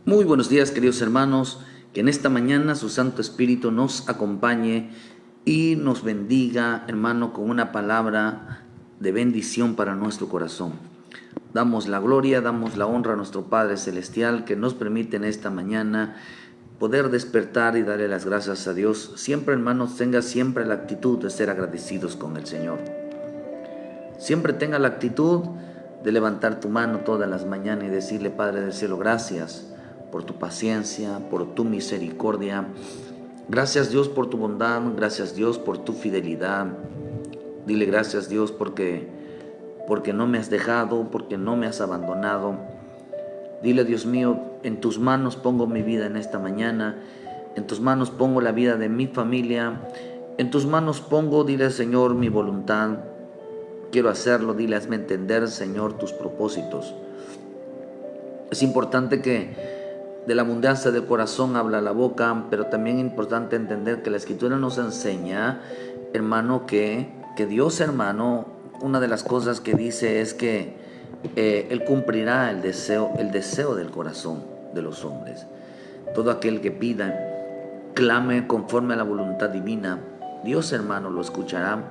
Muy buenos días, queridos hermanos, que en esta mañana su Santo Espíritu nos acompañe y nos bendiga, hermano, con una palabra de bendición para nuestro corazón. Damos la gloria, damos la honra a nuestro Padre Celestial que nos permite en esta mañana poder despertar y darle las gracias a Dios. Siempre, hermanos, tenga siempre la actitud de ser agradecidos con el Señor. Siempre tenga la actitud de levantar tu mano todas las mañanas y decirle: Padre del cielo, gracias por tu paciencia, por tu misericordia. Gracias, Dios, por tu bondad. Gracias, Dios, por tu fidelidad. Dile gracias, Dios, porque no me has dejado, porque no me has abandonado. Dile: Dios mío, en tus manos pongo mi vida en esta mañana. En tus manos pongo la vida de mi familia. En tus manos pongo, dile, Señor, mi voluntad. Quiero hacerlo, dile, hazme entender, Señor, tus propósitos. Es importante que de la abundancia del corazón habla la boca, pero también es importante entender que la Escritura nos enseña, hermano, que Dios, hermano, una de las cosas que dice es que Él cumplirá el deseo del corazón de los hombres. Todo aquel que pida, clame conforme a la voluntad divina, Dios, hermano, lo escuchará.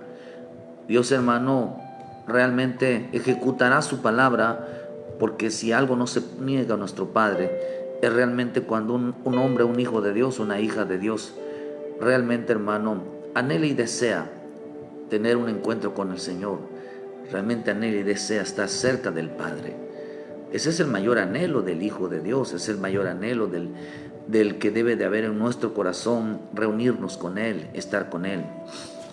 Dios, hermano, realmente ejecutará su palabra, porque si algo no se niega a nuestro Padre, es realmente cuando un hombre, un hijo de Dios, una hija de Dios, realmente, hermano, anhela y desea tener un encuentro con el Señor. Realmente anhela y desea estar cerca del Padre. Ese es el mayor anhelo del Hijo de Dios, es el mayor anhelo del que debe de haber en nuestro corazón, reunirnos con Él, estar con Él.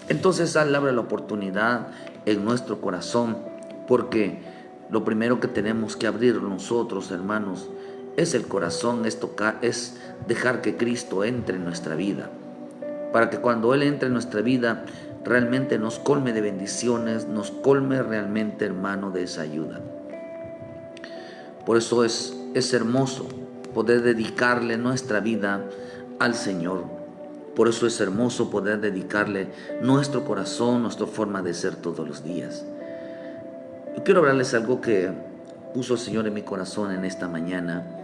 Entonces Él abre la oportunidad en nuestro corazón, porque lo primero que tenemos que abrir nosotros, hermanos, es el corazón, es dejar que Cristo entre en nuestra vida, para que cuando Él entre en nuestra vida, realmente nos colme de bendiciones, nos colme realmente, hermano, de esa ayuda. Por eso es hermoso poder dedicarle nuestra vida al Señor. Por eso es hermoso poder dedicarle nuestro corazón, nuestra forma de ser todos los días. Yo quiero hablarles algo que puso el Señor en mi corazón en esta mañana.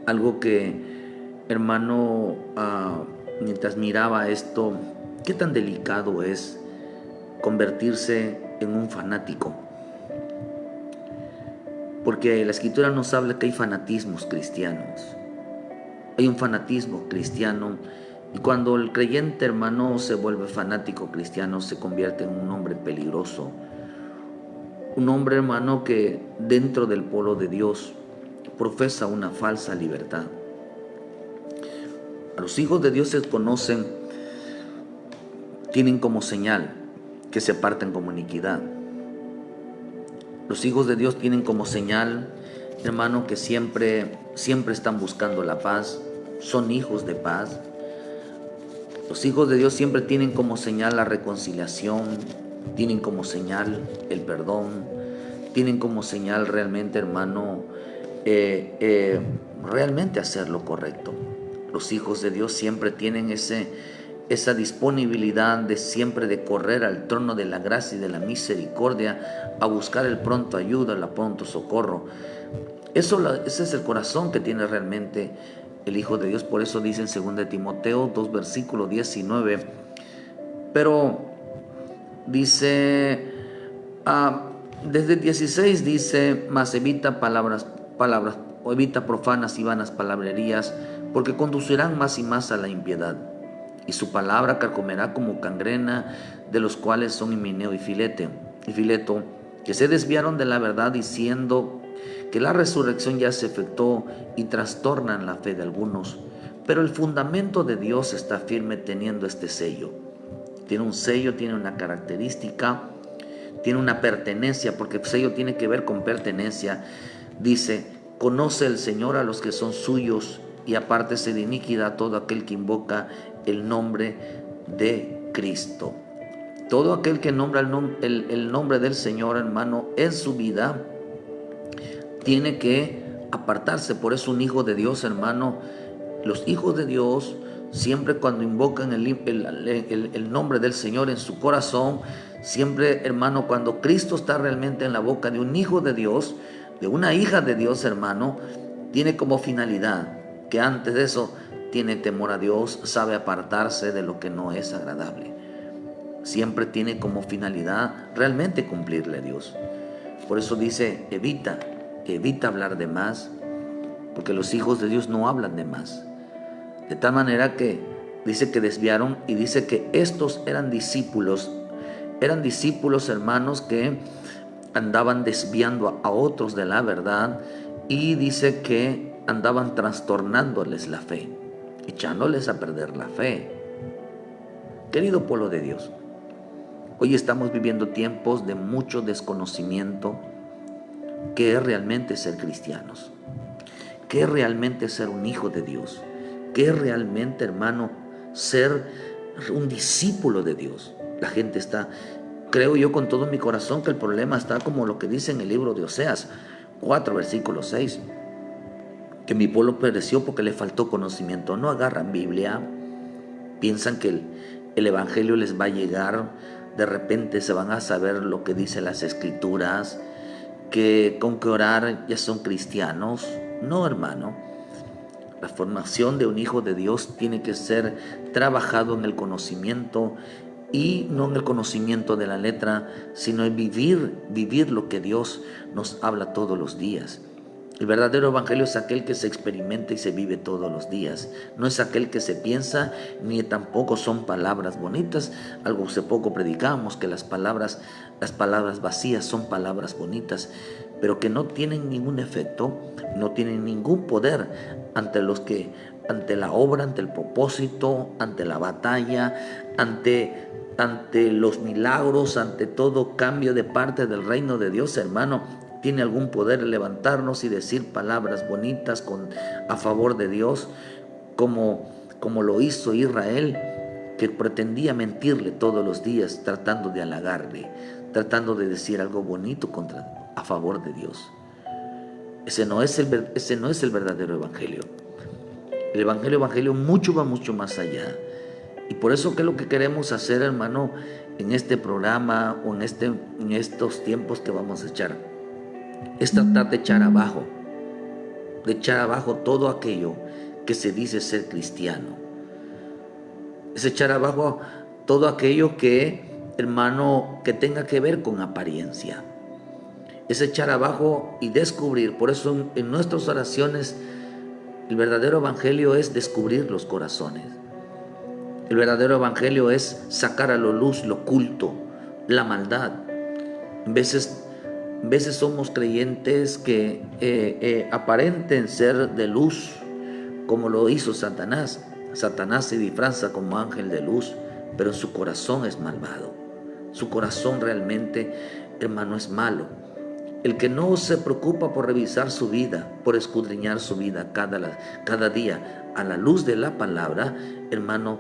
Algo que, hermano, mientras miraba esto, qué tan delicado es convertirse en un fanático. Porque la Escritura nos habla que hay fanatismos cristianos. Hay un fanatismo cristiano, y cuando el creyente, hermano, se vuelve fanático cristiano, se convierte en un hombre peligroso. Un hombre, hermano, que dentro del pueblo de Dios profesa una falsa libertad. A los hijos de Dios se conocen, tienen como señal que se apartan como iniquidad. Los hijos de Dios tienen como señal, hermano, que siempre están buscando la paz, son hijos de paz. Los hijos de Dios siempre tienen como señal la reconciliación, tienen como señal el perdón, tienen como señal realmente, hermano, realmente hacer lo correcto. Los hijos de Dios siempre tienen esa disponibilidad de siempre de correr al trono de la gracia y de la misericordia, a buscar el pronto ayuda, el pronto socorro. Ese es el corazón que tiene realmente el Hijo de Dios. Por eso dice en 2 Timoteo 2, versículo 19, pero dice, desde el 16 dice: mas evita palabras, o evita profanas y vanas palabrerías, porque conducirán más y más a la impiedad, y su palabra carcomerá como gangrena, de los cuales son Himeneo y Fileto, que se desviaron de la verdad, diciendo que la resurrección ya se efectuó, y trastornan la fe de algunos. Pero el fundamento de Dios está firme, teniendo este sello. Tiene un sello, tiene una característica, tiene una pertenencia, porque el sello tiene que ver con pertenencia. Dice: conoce el Señor a los que son suyos, y apártese de iniquidad todo aquel que invoca el nombre de Cristo. Todo aquel que nombra el nombre del Señor, hermano, en su vida, tiene que apartarse. Por eso un hijo de Dios, hermano, los hijos de Dios, siempre cuando invocan el nombre del Señor en su corazón, siempre, hermano, cuando Cristo está realmente en la boca de un hijo de Dios, de una hija de Dios, hermano, tiene como finalidad que antes de eso tiene temor a Dios, sabe apartarse de lo que no es agradable. Siempre tiene como finalidad realmente cumplirle a Dios. Por eso dice, evita hablar de más, porque los hijos de Dios no hablan de más. De tal manera que dice que desviaron, y dice que estos eran discípulos, hermanos, que andaban desviando a otros de la verdad, y dice que andaban trastornándoles la fe, echándoles a perder la fe. Querido pueblo de Dios, hoy estamos viviendo tiempos de mucho desconocimiento. ¿Qué es realmente ser cristianos? ¿Qué es realmente ser un hijo de Dios? ¿Qué es realmente, hermano, ser un discípulo de Dios? La gente está, creo yo con todo mi corazón, que el problema está como lo que dice en el libro de Oseas 4, versículo 6. Que mi pueblo pereció porque le faltó conocimiento. No agarran Biblia, piensan que el evangelio les va a llegar, de repente se van a saber lo que dicen las escrituras, que con que orar ya son cristianos. No, hermano. La formación de un hijo de Dios tiene que ser trabajado en el conocimiento, y no en el conocimiento de la letra, sino en vivir lo que Dios nos habla todos los días. El verdadero evangelio es aquel que se experimenta y se vive todos los días. No es aquel que se piensa, ni tampoco son palabras bonitas. Algo hace poco predicamos que las palabras vacías son palabras bonitas, pero que no tienen ningún efecto, no tienen ningún poder ante la obra, ante el propósito, ante la batalla, ante los milagros, ante todo cambio de parte del reino de Dios, hermano. ¿Tiene algún poder levantarnos y decir palabras bonitas a favor de Dios, como lo hizo Israel, que pretendía mentirle todos los días, tratando de halagarle, tratando de decir algo bonito a favor de Dios? Ese no es el verdadero evangelio. El evangelio va mucho más allá. Y por eso, ¿qué es lo que queremos hacer, hermano, en este programa o en estos tiempos que vamos a echar? Es tratar de echar abajo todo aquello que se dice ser cristiano. Es echar abajo todo aquello que, hermano, que tenga que ver con apariencia. Es echar abajo y descubrir. Por eso en nuestras oraciones el verdadero evangelio es descubrir los corazones. El verdadero evangelio es sacar a la luz lo oculto, la maldad. En veces somos creyentes que aparenten ser de luz, como lo hizo Satanás. Satanás se disfraza como ángel de luz, pero en su corazón es malvado. Su corazón realmente, hermano, es malo. El que no se preocupa por revisar su vida, por escudriñar su vida cada día a la luz de la palabra, hermano,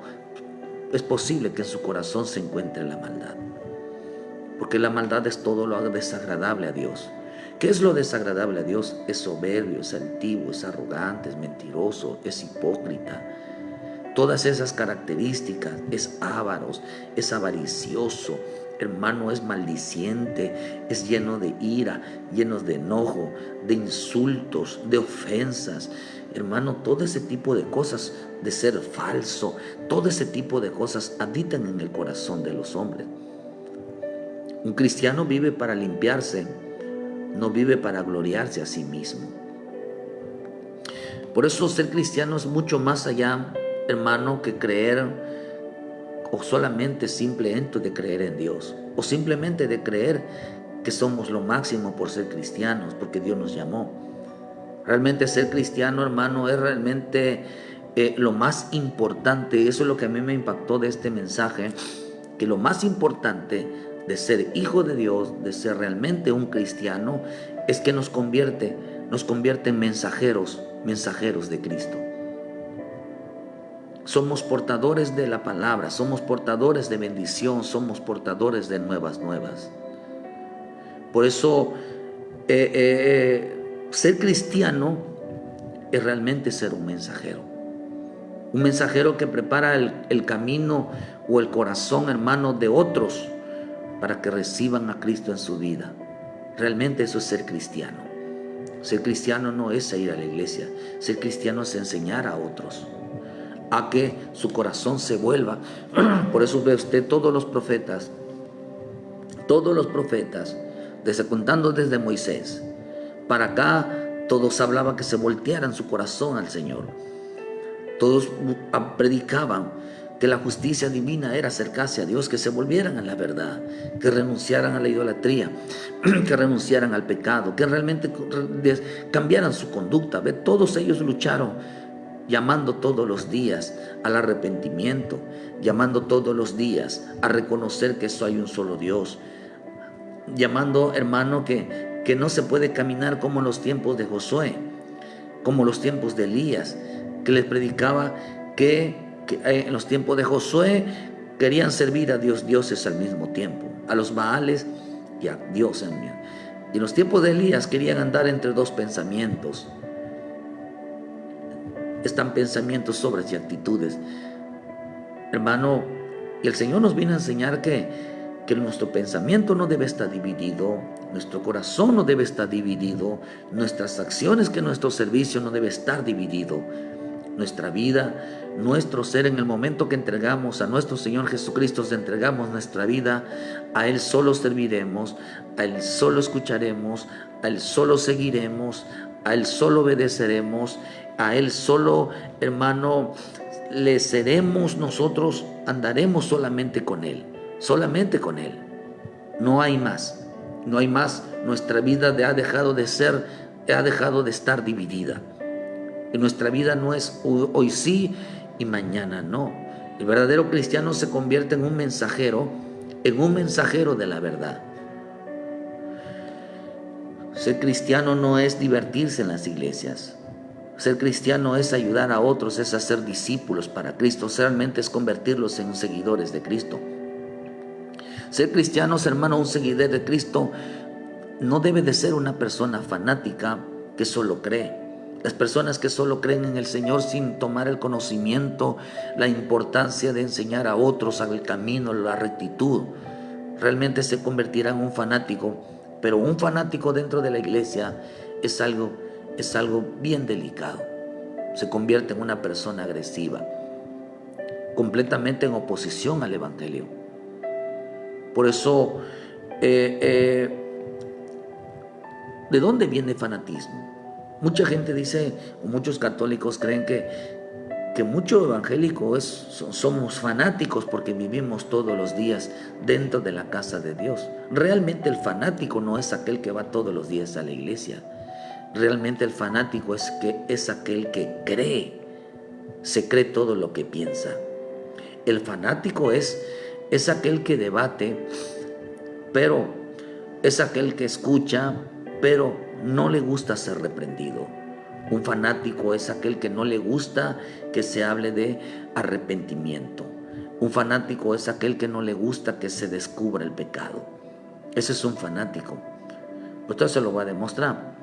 es posible que en su corazón se encuentre la maldad. Porque la maldad es todo lo desagradable a Dios. ¿Qué es lo desagradable a Dios? Es soberbio, es altivo, es arrogante, es mentiroso, es hipócrita. Todas esas características, es avaro, es avaricioso, hermano, es maldiciente, es lleno de ira, lleno de enojo, de insultos, de ofensas. Hermano, todo ese tipo de cosas, de ser falso, todo ese tipo de cosas habitan en el corazón de los hombres. Un cristiano vive para limpiarse, no vive para gloriarse a sí mismo. Por eso ser cristiano es mucho más allá, hermano, que creer o solamente simplemente de creer en Dios, o simplemente de creer que somos lo máximo por ser cristianos, porque Dios nos llamó. Realmente ser cristiano, hermano, es realmente lo más importante. Eso es lo que a mí me impactó de este mensaje, que lo más importante de ser hijo de Dios, de ser realmente un cristiano, es que nos convierte en mensajeros de Cristo. Somos portadores de la palabra, somos portadores de bendición, somos portadores de nuevas. Por eso ser cristiano es realmente ser un mensajero que prepara el camino o el corazón, hermano, de otros para que reciban a Cristo en su vida. Realmente eso es ser cristiano. Ser cristiano no es ir a la iglesia. Ser cristiano es enseñar a otros a que su corazón se vuelva. Por eso ve usted todos los profetas, contando desde Moisés para acá, todos hablaban que se voltearan su corazón al Señor. Todos predicaban que la justicia divina era acercarse a Dios, que se volvieran a la verdad, que renunciaran a la idolatría, que renunciaran al pecado, que realmente cambiaran su conducta. Todos ellos lucharon, llamando todos los días al arrepentimiento, llamando todos los días a reconocer que solo hay un solo Dios, llamando, hermano, que no se puede caminar como en los tiempos de Josué, como los tiempos de Elías, que les predicaba que en los tiempos de Josué querían servir a dioses al mismo tiempo, a los Baales y a Dios. Y en los tiempos de Elías querían andar entre dos pensamientos. Están pensamientos, obras y actitudes, hermano. Y el Señor nos viene a enseñar que nuestro pensamiento no debe estar dividido, nuestro corazón no debe estar dividido, nuestras acciones, que nuestro servicio no debe estar dividido. Nuestra vida, nuestro ser, en el momento que entregamos a nuestro Señor Jesucristo, entregamos nuestra vida, a Él solo serviremos, a Él solo escucharemos, a Él solo seguiremos, a Él solo obedeceremos, a Él solo, hermano, le seremos nosotros, andaremos solamente con Él. Solamente con Él. No hay más. No hay más. Nuestra vida ha dejado de estar dividida. Y nuestra vida no es hoy sí y mañana no. El verdadero cristiano se convierte en un mensajero de la verdad. Ser cristiano no es divertirse en las iglesias. Ser cristiano es ayudar a otros, es hacer discípulos para Cristo. Realmente es convertirlos en seguidores de Cristo. Ser cristianos, hermano, un seguidor de Cristo, no debe de ser una persona fanática que solo cree. Las personas que solo creen en el Señor sin tomar el conocimiento, la importancia de enseñar a otros al camino, la rectitud, realmente se convertirán en un fanático. Pero un fanático dentro de la iglesia es algo bien delicado. Se convierte en una persona agresiva, completamente en oposición al Evangelio. Por eso, ¿de dónde viene el fanatismo? Mucha gente dice, o muchos católicos creen que muchos evangélicos somos fanáticos porque vivimos todos los días dentro de la casa de Dios. Realmente el fanático no es aquel que va todos los días a la iglesia. Realmente el fanático es aquel que se cree todo lo que piensa. El fanático es aquel que debate, pero es aquel que escucha, pero no le gusta ser reprendido. Un fanático es aquel que no le gusta que se hable de arrepentimiento. Un fanático es aquel que no le gusta que se descubra el pecado. Ese es un fanático. Usted se lo va a demostrar.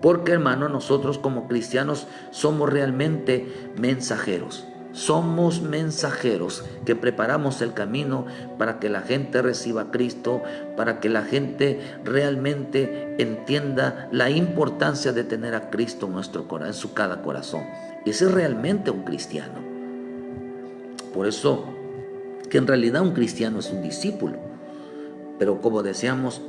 Porque, hermano, nosotros como cristianos somos realmente mensajeros. Somos mensajeros que preparamos el camino para que la gente reciba a Cristo, para que la gente realmente entienda la importancia de tener a Cristo en su cada corazón. Y ese es realmente un cristiano. Por eso que en realidad un cristiano es un discípulo. Pero como decíamos,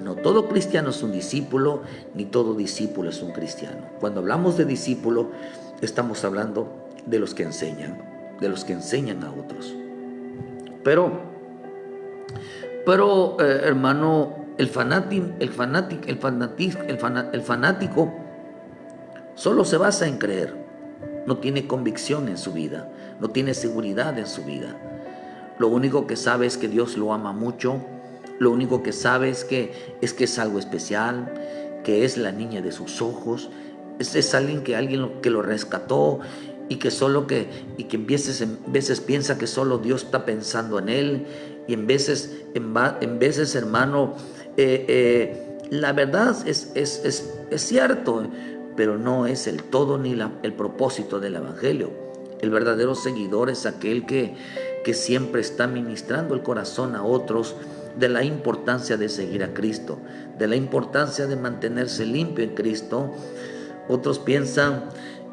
no todo cristiano es un discípulo, ni todo discípulo es un cristiano. Cuando hablamos de discípulo, estamos hablando de los que enseñan a otros. Pero hermano, el fanático solo se basa en creer. No tiene convicción en su vida, no tiene seguridad en su vida. Lo único que sabe es que Dios lo ama mucho. Lo único que sabe es que es algo especial, que es la niña de sus ojos, es alguien que lo rescató, y que en veces piensa que solo Dios está pensando en él, y en veces hermano, la verdad es cierto, pero no es el todo ni el propósito del Evangelio. El verdadero seguidor es aquel que siempre está ministrando el corazón a otros, de la importancia de seguir a Cristo, de la importancia de mantenerse limpio en Cristo. Otros piensan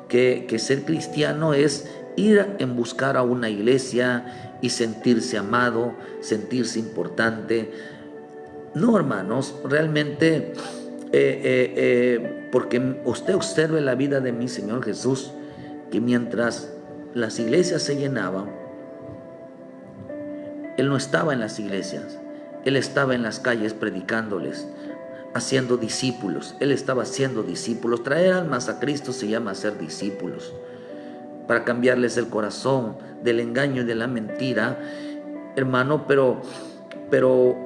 que ser cristiano es ir en buscar a una iglesia y sentirse amado, sentirse importante. No, hermanos, realmente, porque usted observe la vida de mi Señor Jesús, que mientras las iglesias se llenaban, Él no estaba en las iglesias, Él estaba en las calles predicándoles, haciendo discípulos. Él estaba haciendo discípulos. Traer almas a Cristo se llama ser discípulos, para cambiarles el corazón del engaño y de la mentira, hermano. Pero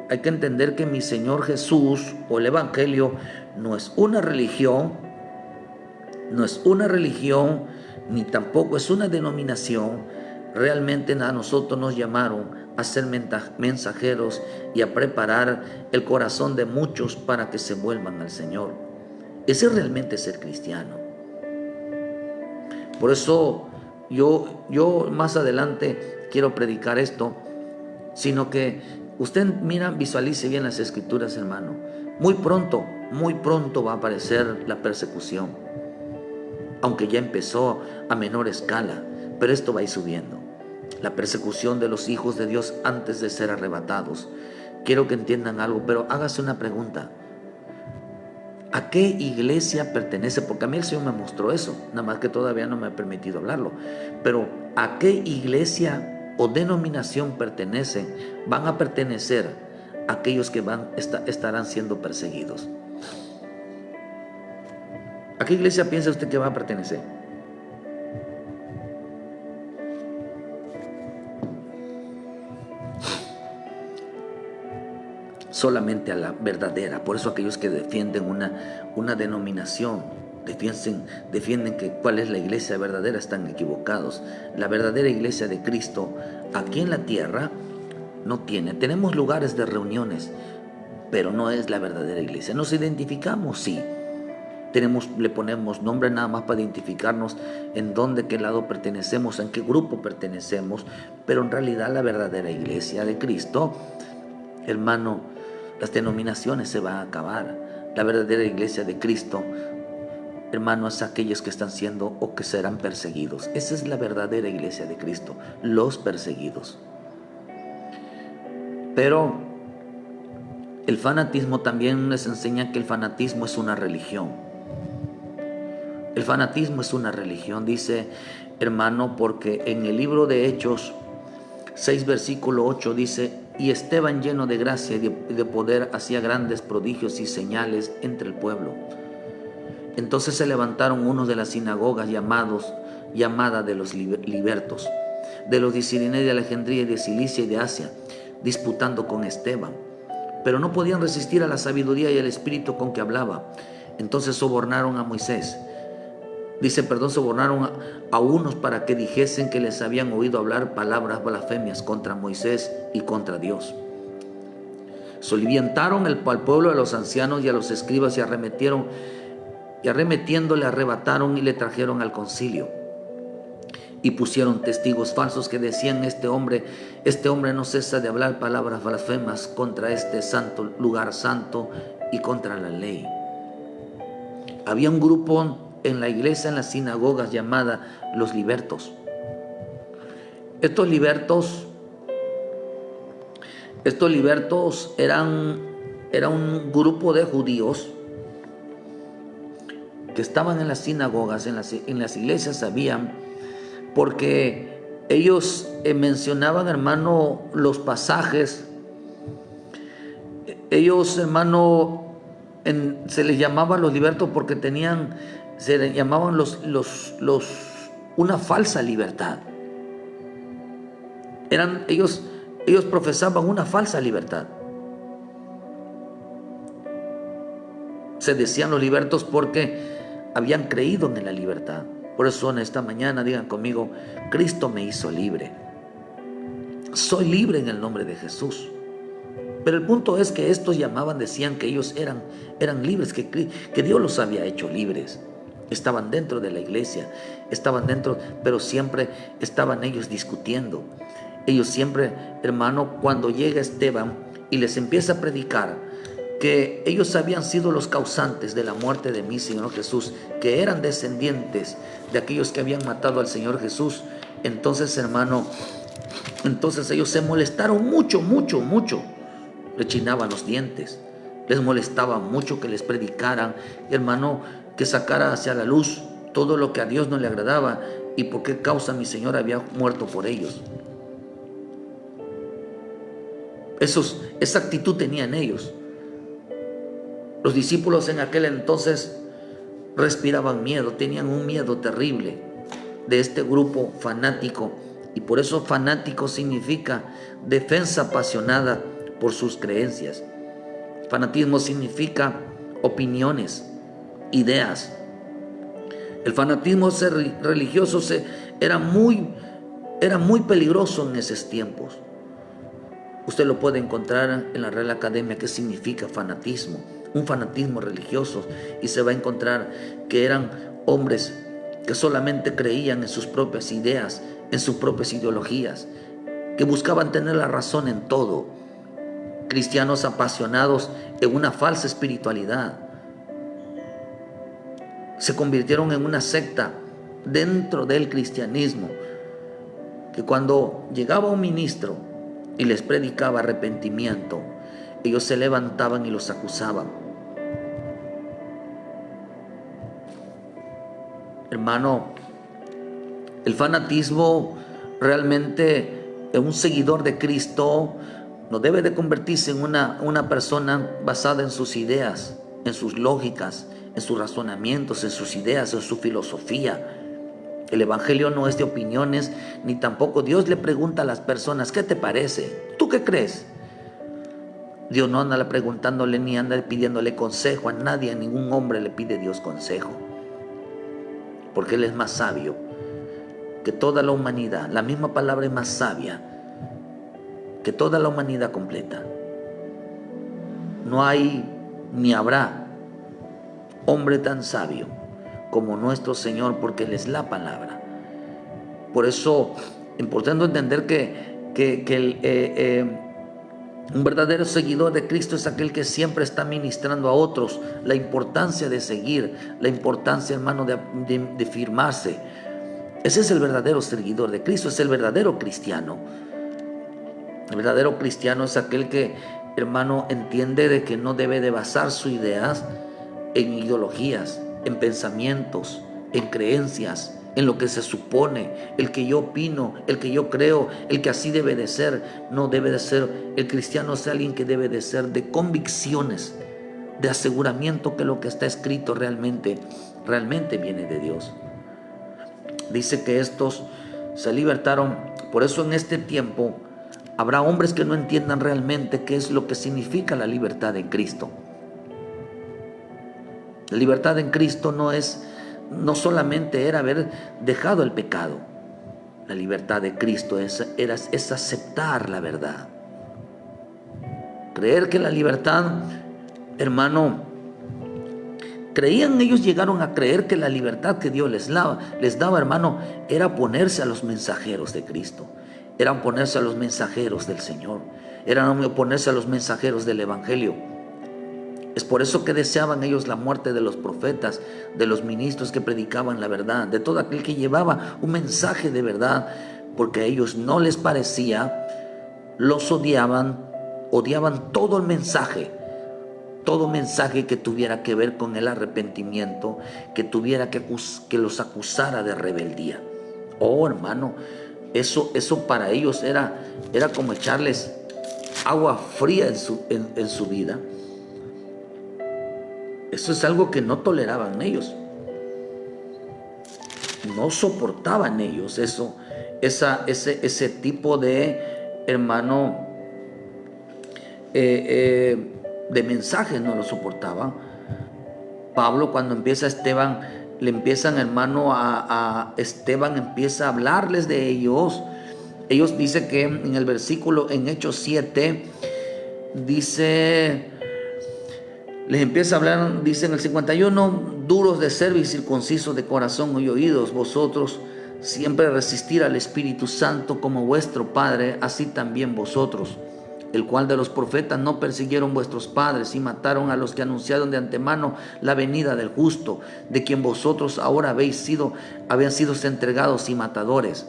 hay que entender que mi Señor Jesús, o el Evangelio, no es una religión, ni tampoco es una denominación. Realmente a nosotros nos llamaron a ser mensajeros y a preparar el corazón de muchos para que se vuelvan al Señor. Ese es realmente ser cristiano. Por eso yo más adelante quiero predicar esto, sino que usted visualice bien las Escrituras, hermano. Muy pronto va a aparecer la persecución, aunque ya empezó a menor escala, pero esto va a ir subiendo. La persecución de los hijos de Dios antes de ser arrebatados. Quiero que entiendan algo, pero hágase una pregunta. ¿A qué iglesia pertenece? Porque a mí el Señor me mostró eso, nada más que todavía no me ha permitido hablarlo. Pero ¿a qué iglesia o denominación van a pertenecer aquellos que estarán siendo perseguidos? ¿A qué iglesia piensa usted que va a pertenecer? Solamente a la verdadera. Por eso aquellos que defienden una denominación, defienden que cuál es la iglesia verdadera, están equivocados. La verdadera iglesia de Cristo aquí en la tierra no tenemos lugares de reuniones, pero no es la verdadera iglesia. Nos identificamos, sí, le ponemos nombre nada más para identificarnos en qué lado pertenecemos, en qué grupo pertenecemos, pero en realidad la verdadera iglesia de Cristo, hermano, las denominaciones se van a acabar. La verdadera iglesia de Cristo, hermano, es aquellos que están siendo o que serán perseguidos. Esa es la verdadera iglesia de Cristo, los perseguidos. Pero el fanatismo también les enseña que el fanatismo es una religión. El fanatismo es una religión, dice, hermano, porque en el libro de Hechos 6, versículo 8 dice: y Esteban, lleno de gracia y de poder, hacía grandes prodigios y señales entre el pueblo. Entonces se levantaron unos de las sinagogas llamada de los libertos, de los de Cirene, de Alejandría y de Cilicia y de Asia, disputando con Esteban. Pero no podían resistir a la sabiduría y al espíritu con que hablaba. Entonces sobornaron a Moisés. Sobornaron a unos para que dijesen que les habían oído hablar palabras blasfemias contra Moisés y contra Dios. Soliviantaron al pueblo, a los ancianos y a los escribas, y arremetiendo le arrebataron y le trajeron al concilio. Y pusieron testigos falsos que decían: este hombre no cesa de hablar palabras blasfemas contra este santo lugar santo y contra la ley. Había un grupo en la iglesia, en las sinagogas, llamada los libertos. Estos libertos eran un grupo de judíos que estaban en las sinagogas, en las iglesias habían, porque ellos mencionaban, hermano, los pasajes. Ellos, hermano, se les llamaba los libertos porque se les llamaban una falsa libertad. Ellos profesaban una falsa libertad. Se decían los libertos porque habían creído en la libertad. Por eso en esta mañana digan conmigo: Cristo me hizo libre. Soy libre en el nombre de Jesús. Pero el punto es que estos decían que ellos eran libres, que Dios los había hecho libres. Estaban dentro de la iglesia, pero siempre estaban ellos discutiendo. Ellos siempre, hermano, cuando llega Esteban y les empieza a predicar que ellos habían sido los causantes de la muerte de mi Señor Jesús, que eran descendientes de aquellos que habían matado al Señor Jesús, entonces, hermano, entonces ellos se molestaron mucho, rechinaban los dientes, les molestaba mucho que les predicaran, hermano, que sacara hacia la luz todo lo que a Dios no le agradaba y por qué causa mi Señor había muerto por ellos. Esa actitud tenían ellos. Los discípulos en aquel entonces respiraban miedo, tenían un miedo terrible de este grupo fanático, y por eso fanático significa defensa apasionada por sus creencias. Fanatismo significa opiniones, ideas. El fanatismo religioso era muy peligroso en esos tiempos. Usted lo puede encontrar en la Real Academia qué significa fanatismo, un fanatismo religioso, y se va a encontrar que eran hombres que solamente creían en sus propias ideas, en sus propias ideologías, que buscaban tener la razón en todo. Cristianos apasionados en una falsa espiritualidad. Se convirtieron en una secta dentro del cristianismo, que cuando llegaba un ministro y les predicaba arrepentimiento, ellos se levantaban y los acusaban. Hermano, el fanatismo realmente en un seguidor de Cristo no debe de convertirse en una persona basada en sus ideas, en sus lógicas, en sus razonamientos, en sus ideas, en su filosofía. El evangelio no es de opiniones, ni tampoco Dios le pregunta a las personas, ¿qué te parece? ¿Tú qué crees? Dios no anda preguntándole ni anda pidiéndole consejo a nadie, a ningún hombre le pide Dios consejo, porque Él es más sabio que toda la humanidad. La misma palabra es más sabia que toda la humanidad completa. No hay ni habrá hombre tan sabio como nuestro Señor, porque Él es la palabra. Por eso es importante entender que un verdadero seguidor de Cristo es aquel que siempre está ministrando a otros la importancia de seguir, la importancia, hermano, de firmarse. Ese es el verdadero seguidor de Cristo, es el verdadero cristiano. El verdadero cristiano es aquel que, hermano, entiende de que no debe de basar sus ideas en ideologías, en pensamientos, en creencias, en lo que se supone, el que yo opino, el que yo creo, el que así debe de ser. No debe de ser. El cristiano es alguien que debe de ser de convicciones, de aseguramiento que lo que está escrito realmente viene de Dios. Dice que estos se libertaron. Por eso en este tiempo habrá hombres que no entiendan realmente qué es lo que significa la libertad en Cristo. La libertad en Cristo no solamente era haber dejado el pecado. La libertad de Cristo es aceptar la verdad. Creer que la libertad, hermano, ellos llegaron a creer que la libertad que Dios les daba, hermano, era ponerse a los mensajeros de Cristo. Eran ponerse a los mensajeros del Señor. Eran ponerse a los mensajeros del Evangelio. Es por eso que deseaban ellos la muerte de los profetas, de los ministros que predicaban la verdad, de todo aquel que llevaba un mensaje de verdad, porque a ellos no les parecía, los odiaban todo el mensaje. Todo mensaje que tuviera que ver con el arrepentimiento, que tuviera que los acusara de rebeldía. Oh, hermano, eso para ellos era como echarles agua fría en su vida. Eso es algo que no toleraban ellos. No soportaban ellos ese tipo de, hermano, de mensajes no lo soportaban. Pablo, cuando empieza Esteban, le empiezan, hermano, a Esteban empieza a hablarles de ellos. Ellos dice que en el versículo, en Hechos 7, dice, les empieza a hablar, dice en el 51, duros de cerviz y circuncisos de corazón y oídos, vosotros siempre resistir al Espíritu Santo como vuestro Padre, así también vosotros. el cual de los profetas no persiguieron vuestros padres y mataron a los que anunciaron de antemano la venida del justo, de quien vosotros ahora habían sido entregados y matadores.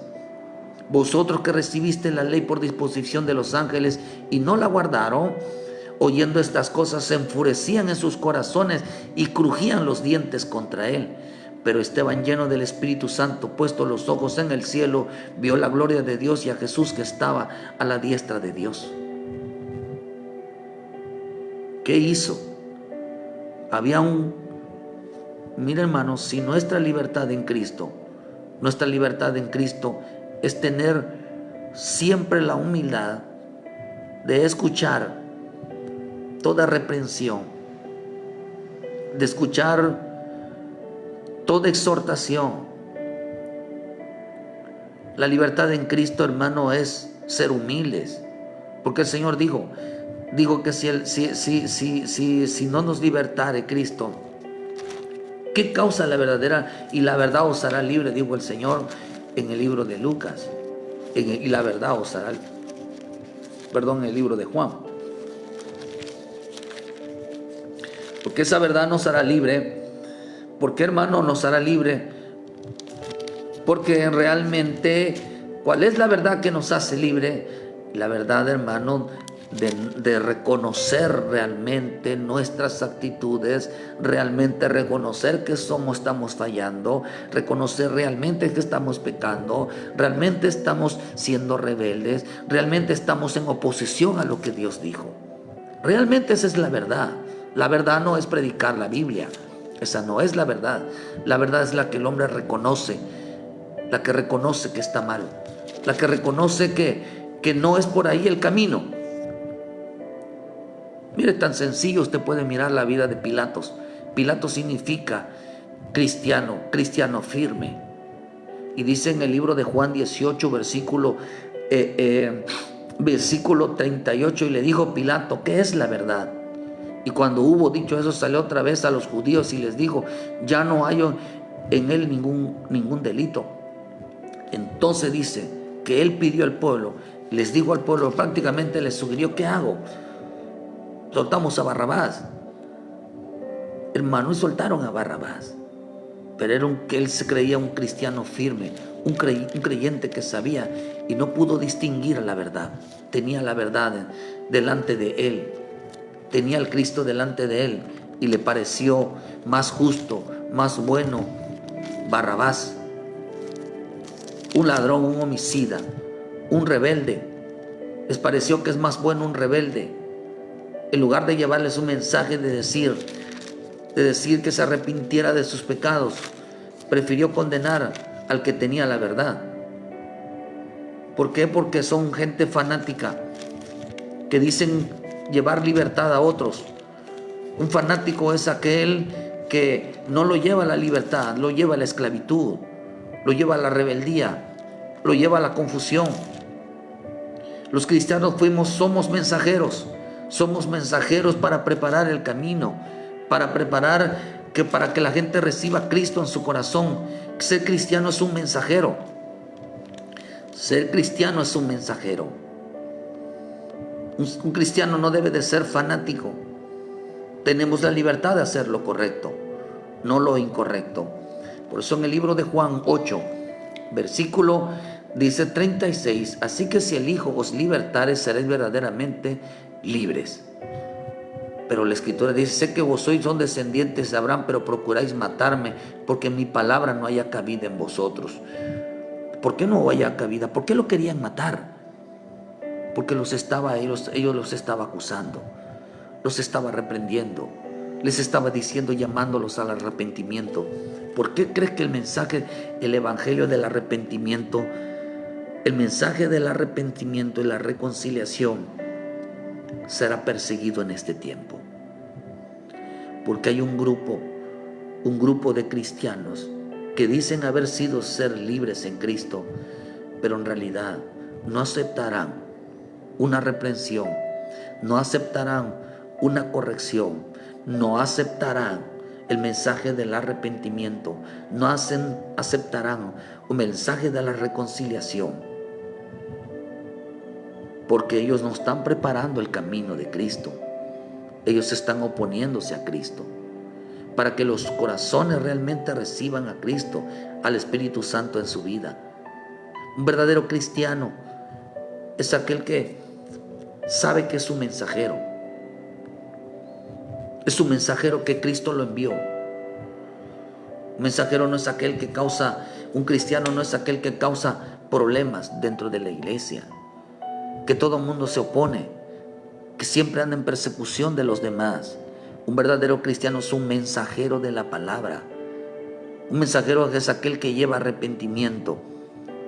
Vosotros que recibiste la ley por disposición de los ángeles y no la guardaron, oyendo estas cosas se enfurecían en sus corazones y crujían los dientes contra él. Pero Esteban, lleno del Espíritu Santo, puesto los ojos en el cielo, vio la gloria de Dios y a Jesús que estaba a la diestra de Dios. ¿Qué hizo? Mira, hermanos, si nuestra libertad en Cristo es tener siempre la humildad de escuchar toda reprensión, de escuchar toda exhortación. La libertad en Cristo, hermano, es ser humildes, porque el Señor dijo que si no nos libertare Cristo, ¿qué causa la verdadera? Y la verdad os hará libre, dijo el Señor en el libro de Lucas, y la verdad os hará, en el libro de Juan. Porque esa verdad nos hará libre. ¿Por qué, hermano, nos hará libre? Porque realmente, ¿cuál es la verdad que nos hace libre? La verdad, hermano, de reconocer realmente nuestras actitudes, realmente reconocer que estamos fallando, reconocer realmente que estamos pecando, realmente estamos siendo rebeldes, realmente estamos en oposición a lo que Dios dijo. Realmente esa es la verdad. La verdad no es predicar la Biblia. Esa no es la verdad. La verdad es la que el hombre reconoce, la que reconoce que está mal, la que reconoce que no es por ahí el camino. Mire, tan sencillo, usted puede mirar la vida de Pilatos. Pilatos significa cristiano firme. Y dice en el libro de Juan 18, versículo 38, y le dijo Pilato, ¿qué es la verdad? Y cuando hubo dicho eso, salió otra vez a los judíos y les dijo, ya no hay en él ningún delito. Entonces dice que él pidió al pueblo, les dijo al pueblo, prácticamente les sugirió, ¿qué hago? Soltamos a Barrabás. Hermano, y soltaron a Barrabás. Pero él se creía un cristiano firme, un creyente que sabía y no pudo distinguir la verdad. Tenía la verdad delante de él. Tenía al Cristo delante de él y le pareció más justo, más bueno Barrabás, un ladrón, un homicida, un rebelde. Les pareció que es más bueno un rebelde. En lugar de llevarles un mensaje de decir que se arrepintiera de sus pecados, prefirió condenar al que tenía la verdad. ¿Por qué? Porque son gente fanática que dicen llevar libertad a otros. Un fanático es aquel que no lo lleva a la libertad, lo lleva a la esclavitud, lo lleva a la rebeldía, lo lleva a la confusión. Los cristianos somos mensajeros para preparar el camino, para que la gente reciba a Cristo en su corazón. Ser cristiano es un mensajero. Ser cristiano es un mensajero. Un cristiano no debe de ser fanático. Tenemos la libertad de hacer lo correcto, no lo incorrecto. Por eso en el libro de Juan 8, versículo dice 36, así que si el Hijo os libertare, seréis verdaderamente libres. Pero la Escritura dice, sé que vos son descendientes de Abraham, pero procuráis matarme, porque mi palabra no haya cabida en vosotros. ¿Por qué no haya cabida? ¿Por qué lo querían matar? Porque ellos los estaba acusando, los estaba reprendiendo, les estaba diciendo, llamándolos al arrepentimiento. ¿Por qué crees que el evangelio del arrepentimiento, el mensaje del arrepentimiento y la reconciliación será perseguido en este tiempo? Porque hay un grupo de cristianos que dicen ser libres en Cristo, pero en realidad no aceptarán una reprensión, no aceptarán una corrección, no aceptarán el mensaje del arrepentimiento, no aceptarán un mensaje de la reconciliación. porque ellos no están preparando el camino de Cristo. Ellos están oponiéndose a Cristo. Para que los corazones realmente reciban a Cristo, al Espíritu Santo en su vida. Un verdadero cristiano es aquel que sabe que es un mensajero. Es un mensajero que Cristo lo envió. Un mensajero no es aquel que causa, un cristiano no es aquel que causa problemas dentro de la iglesia, que todo el mundo se opone, que siempre anda en persecución de los demás. Un verdadero cristiano es un mensajero de la palabra. Un mensajero es aquel que lleva arrepentimiento,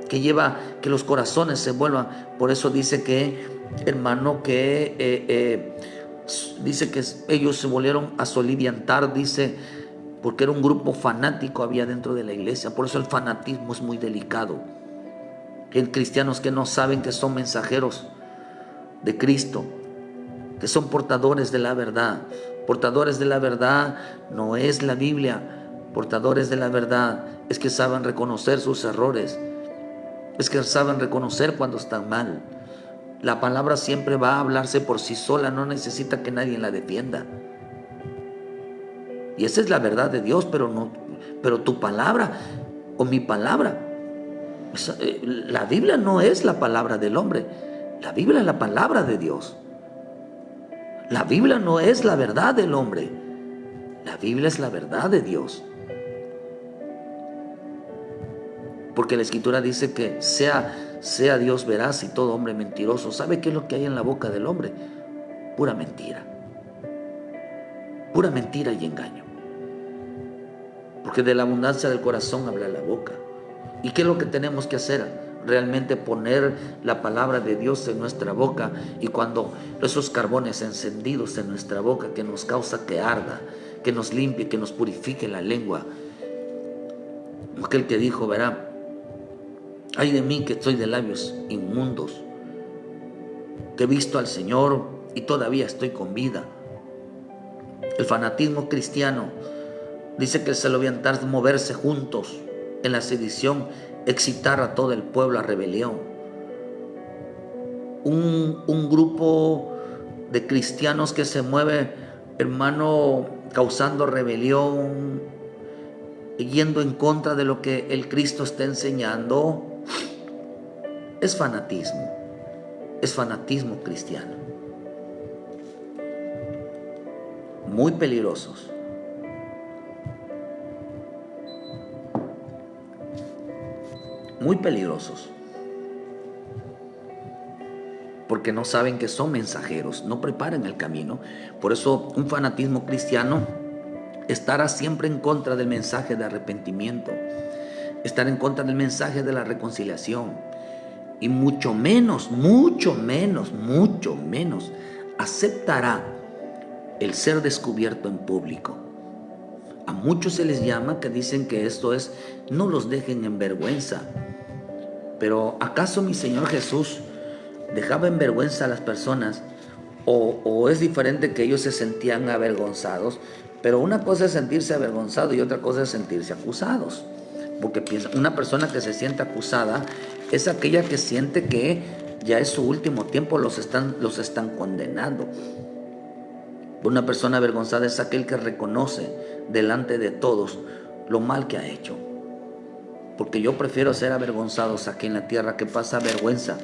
que lleva que los corazones se vuelvan. Por eso dice que, hermano, que dice que ellos se volvieron a soliviantar, dice, porque era un grupo fanático había dentro de la iglesia. Por eso el fanatismo es muy delicado. Hay cristianos que no saben que son mensajeros de Cristo, que son portadores de la verdad. Portadores de la verdad no es la Biblia. Portadores de la verdad es que saben reconocer sus errores, es que saben reconocer cuando están mal. La palabra siempre va a hablarse por sí sola, no necesita que nadie la defienda. Y esa es la verdad de Dios, pero tu palabra o mi palabra, la Biblia no es la palabra del hombre, la Biblia es la palabra de Dios. La Biblia no es la verdad del hombre, la Biblia es la verdad de Dios. Porque la Escritura dice que sea Dios veraz y todo hombre mentiroso. ¿Sabe qué es lo que hay en la boca del hombre? Pura mentira. Pura mentira y engaño. Porque de la abundancia del corazón habla la boca. ¿Y qué es lo que tenemos que hacer? Realmente poner la palabra de Dios en nuestra boca, y cuando esos carbones encendidos en nuestra boca que nos causa que arda, que nos limpie, que nos purifique la lengua. Aquel que dijo, verá, ay de mí que soy de labios inmundos, que he visto al Señor y todavía estoy con vida. El fanatismo cristiano dice que se lo orientar moverse juntos en la sedición, excitar a todo el pueblo a rebelión. Un grupo de cristianos que se mueve, hermano, causando rebelión, yendo en contra de lo que el Cristo está enseñando, es fanatismo cristiano. Muy peligrosos. Muy peligrosos, porque no saben que son mensajeros, no preparan el camino. Por eso un fanatismo cristiano estará siempre en contra del mensaje de arrepentimiento, estará en contra del mensaje de la reconciliación, y mucho menos aceptará el ser descubierto en público. A muchos se les llama, que dicen que esto es, no los dejen en vergüenza. Pero ¿acaso mi Señor Jesús dejaba en vergüenza a las personas? ¿O es diferente que ellos se sentían avergonzados? Pero una cosa es sentirse avergonzado y otra cosa es sentirse acusados. Porque una persona que se siente acusada es aquella que siente que ya es su último tiempo, los están condenando. Una persona avergonzada es aquel que reconoce delante de todos lo mal que ha hecho. Porque yo prefiero ser avergonzados aquí en la tierra que pasa vergüenza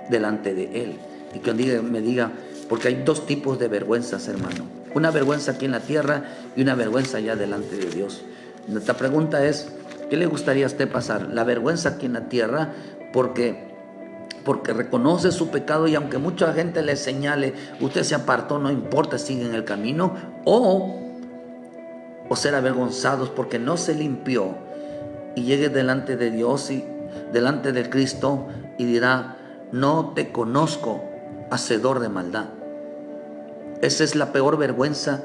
delante de Él. Y que me diga, porque hay dos tipos de vergüenzas, hermano. Una vergüenza aquí en la tierra y una vergüenza allá delante de Dios. Nuestra pregunta es, ¿qué le gustaría a usted pasar? ¿La vergüenza aquí en la tierra porque reconoce su pecado y aunque mucha gente le señale, usted se apartó, no importa, sigue en el camino? ¿O ser avergonzados porque no se limpió y llegue delante de Dios y delante de Cristo y dirá, no te conozco, hacedor de maldad? Esa es la peor vergüenza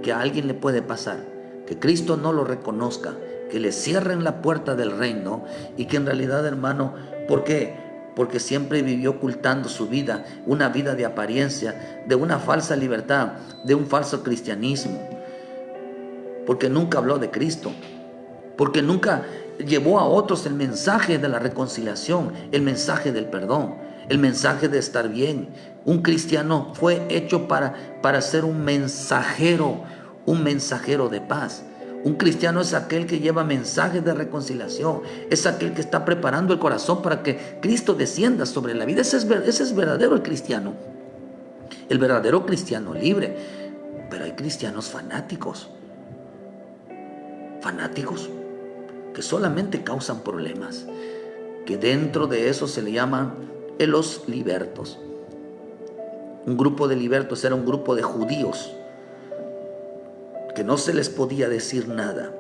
que a alguien le puede pasar, que Cristo no lo reconozca, que le cierren la puerta del reino, y que en realidad, hermano, ¿por qué? Porque siempre vivió ocultando su vida, una vida de apariencia, de una falsa libertad, de un falso cristianismo, porque nunca habló de Cristo, porque nunca llevó a otros el mensaje de la reconciliación, el mensaje del perdón, el mensaje de estar bien. Un cristiano fue hecho para ser un mensajero de paz. Un cristiano es aquel que lleva mensajes de reconciliación, es aquel que está preparando el corazón para que Cristo descienda sobre la vida. Ese es verdadero el cristiano libre. Pero hay cristianos fanáticos que solamente causan problemas, que dentro de eso se le llaman los libertos. Un grupo de libertos era un grupo de judíos que no se les podía decir nada,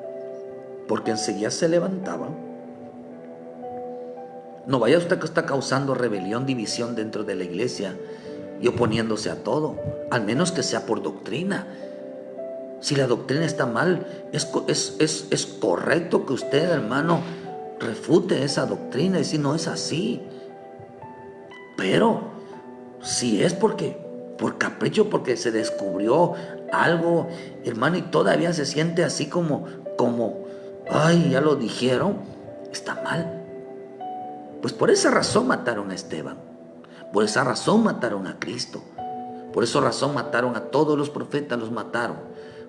porque enseguida se levantaban. No vaya usted que está causando rebelión, división dentro de la iglesia y oponiéndose a todo, al menos que sea por doctrina. Si la doctrina está mal, es correcto que usted, hermano, refute esa doctrina y decir no es así. Pero si es por capricho, porque se descubrió algo, hermano, y todavía se siente así como, ay, ya lo dijeron, está mal. Pues por esa razón mataron a Esteban, por esa razón mataron a Cristo, por esa razón mataron a todos los profetas, los mataron,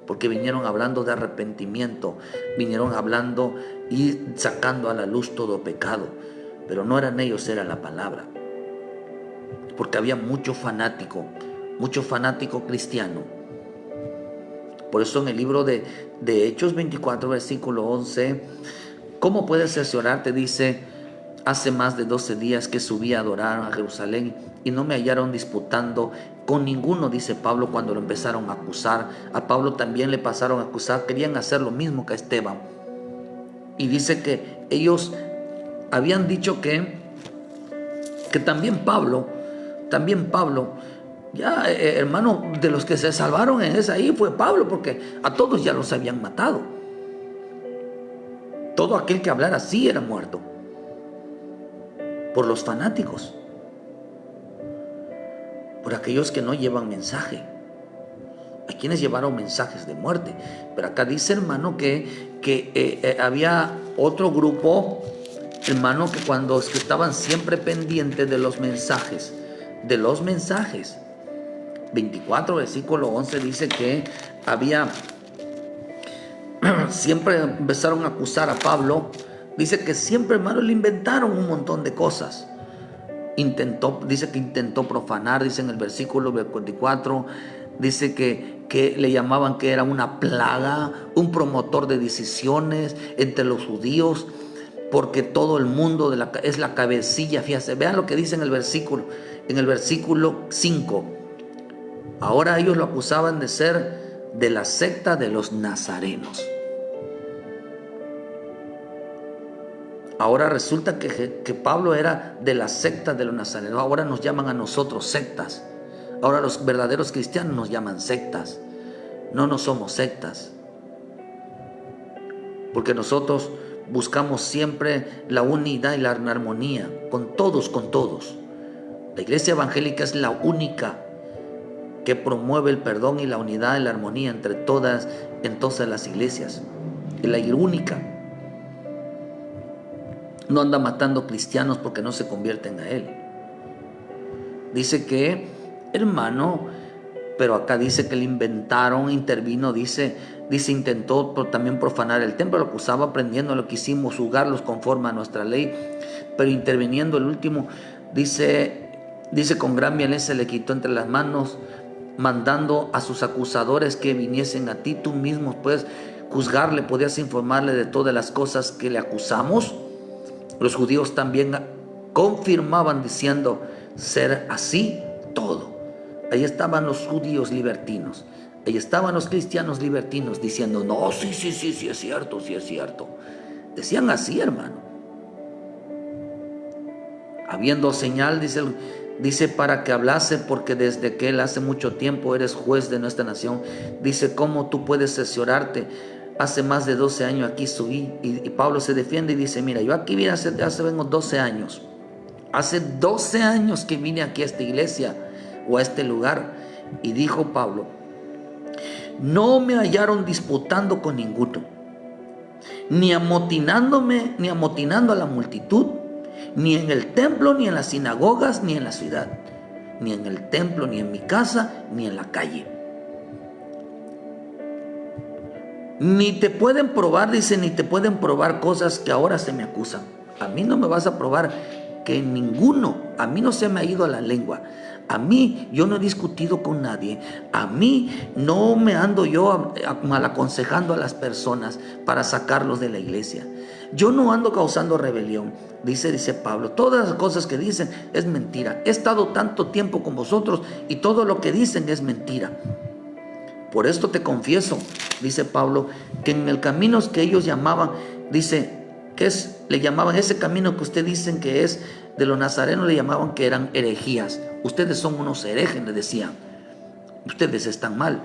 porque vinieron hablando de arrepentimiento, vinieron hablando y sacando a la luz todo pecado, pero no eran ellos, era la palabra, porque había mucho fanático cristiano. Por eso en el libro de Hechos 24, versículo 11, ¿cómo puedes cerciorarte? Dice, hace más de 12 días que subí a adorar a Jerusalén y no me hallaron disputando con ninguno, dice Pablo, cuando lo empezaron a acusar. A Pablo también le pasaron a acusar, querían hacer lo mismo que a Esteban. Y dice que ellos habían dicho que también Pablo, ya hermano, de los que se salvaron en esa ahí fue Pablo, porque a todos ya los habían matado. Todo aquel que hablara así era muerto por los fanáticos, por aquellos que no llevan mensaje. Hay quienes llevaron mensajes de muerte, pero acá dice, hermano, que había otro grupo, hermano, que que estaban siempre pendientes de los mensajes. 24, versículo 11 dice que siempre empezaron a acusar a Pablo. Dice que siempre, hermano, le inventaron un montón de cosas. Dice que intentó profanar, dice en el versículo 24, dice que le llamaban que era una plaga, un promotor de decisiones entre los judíos, porque todo el mundo es la cabecilla. Fíjate, vean lo que dice en el versículo 5. Ahora ellos lo acusaban de ser de la secta de los nazarenos. Ahora resulta que Pablo era de la secta de los nazarenos. Ahora nos llaman a nosotros sectas. Ahora los verdaderos cristianos nos llaman sectas. No somos sectas. Porque nosotros buscamos siempre la unidad y la armonía con todos. La iglesia evangélica es la única que promueve el perdón y la unidad y la armonía entre todas las iglesias. Es la única. No anda matando cristianos porque no se convierten a él. Dice que, hermano, pero acá dice que le inventaron, intervino, dice intentó también profanar el templo, lo acusaba prendiendo, lo quisimos juzgarlos conforme a nuestra ley, pero interviniendo el último, dice con gran violencia le quitó entre las manos, mandando a sus acusadores que viniesen a ti. Tú mismo puedes juzgarle, podías informarle de todas las cosas que le acusamos. Los judíos también confirmaban diciendo ser así todo. Ahí estaban los judíos libertinos, ahí estaban los cristianos libertinos diciendo no, sí es cierto, decían así, hermano, habiendo señal, dice para que hablase, porque desde que él hace mucho tiempo eres juez de nuestra nación. Dice, ¿cómo tú puedes cerciorarte? Hace más de 12 años aquí subí. Y Pablo se defiende y dice, mira, yo aquí vine hace 12 años. Hace 12 años que vine aquí a esta iglesia o a este lugar. Y dijo Pablo, no me hallaron disputando con ninguno, ni amotinándome, ni amotinando a la multitud, ni en el templo, ni en las sinagogas, ni en la ciudad, ni en el templo, ni en mi casa, ni en la calle. Ni te pueden probar, dice, ni te pueden probar cosas que ahora se me acusan. A mí no me vas a probar que ninguno, a mí no se me ha ido la lengua. A mí, yo no he discutido con nadie. A mí no me ando yo mal aconsejando a las personas para sacarlos de la iglesia. Yo no ando causando rebelión. Dice Pablo, todas las cosas que dicen es mentira. He estado tanto tiempo con vosotros y todo lo que dicen es mentira. Por esto te confieso, dice Pablo, que en el camino que ellos llamaban, dice, le llamaban ese camino que ustedes dicen que es de los nazarenos, le llamaban que eran herejías. Ustedes son unos herejes, le decían. Ustedes están mal.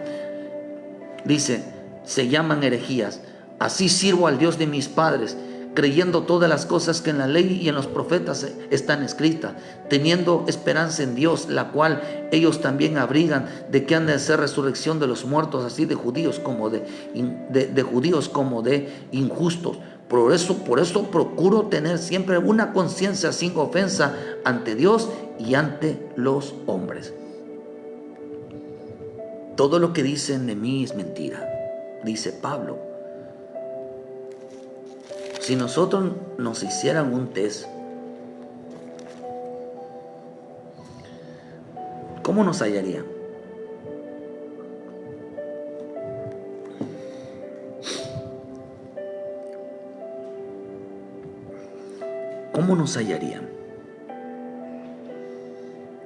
Dice, se llaman herejías. Así sirvo al Dios de mis padres, creyendo todas las cosas que en la ley y en los profetas están escritas, teniendo esperanza en Dios, la cual ellos también abrigan, de que han de hacer resurrección de los muertos, así de judíos como de judíos como de injustos. Por eso procuro tener siempre una conciencia sin ofensa ante Dios y ante los hombres. Todo lo que dicen de mí es mentira, dice Pablo. Si nosotros nos hicieran un test, ¿cómo nos hallarían? ¿Cómo nos hallarían?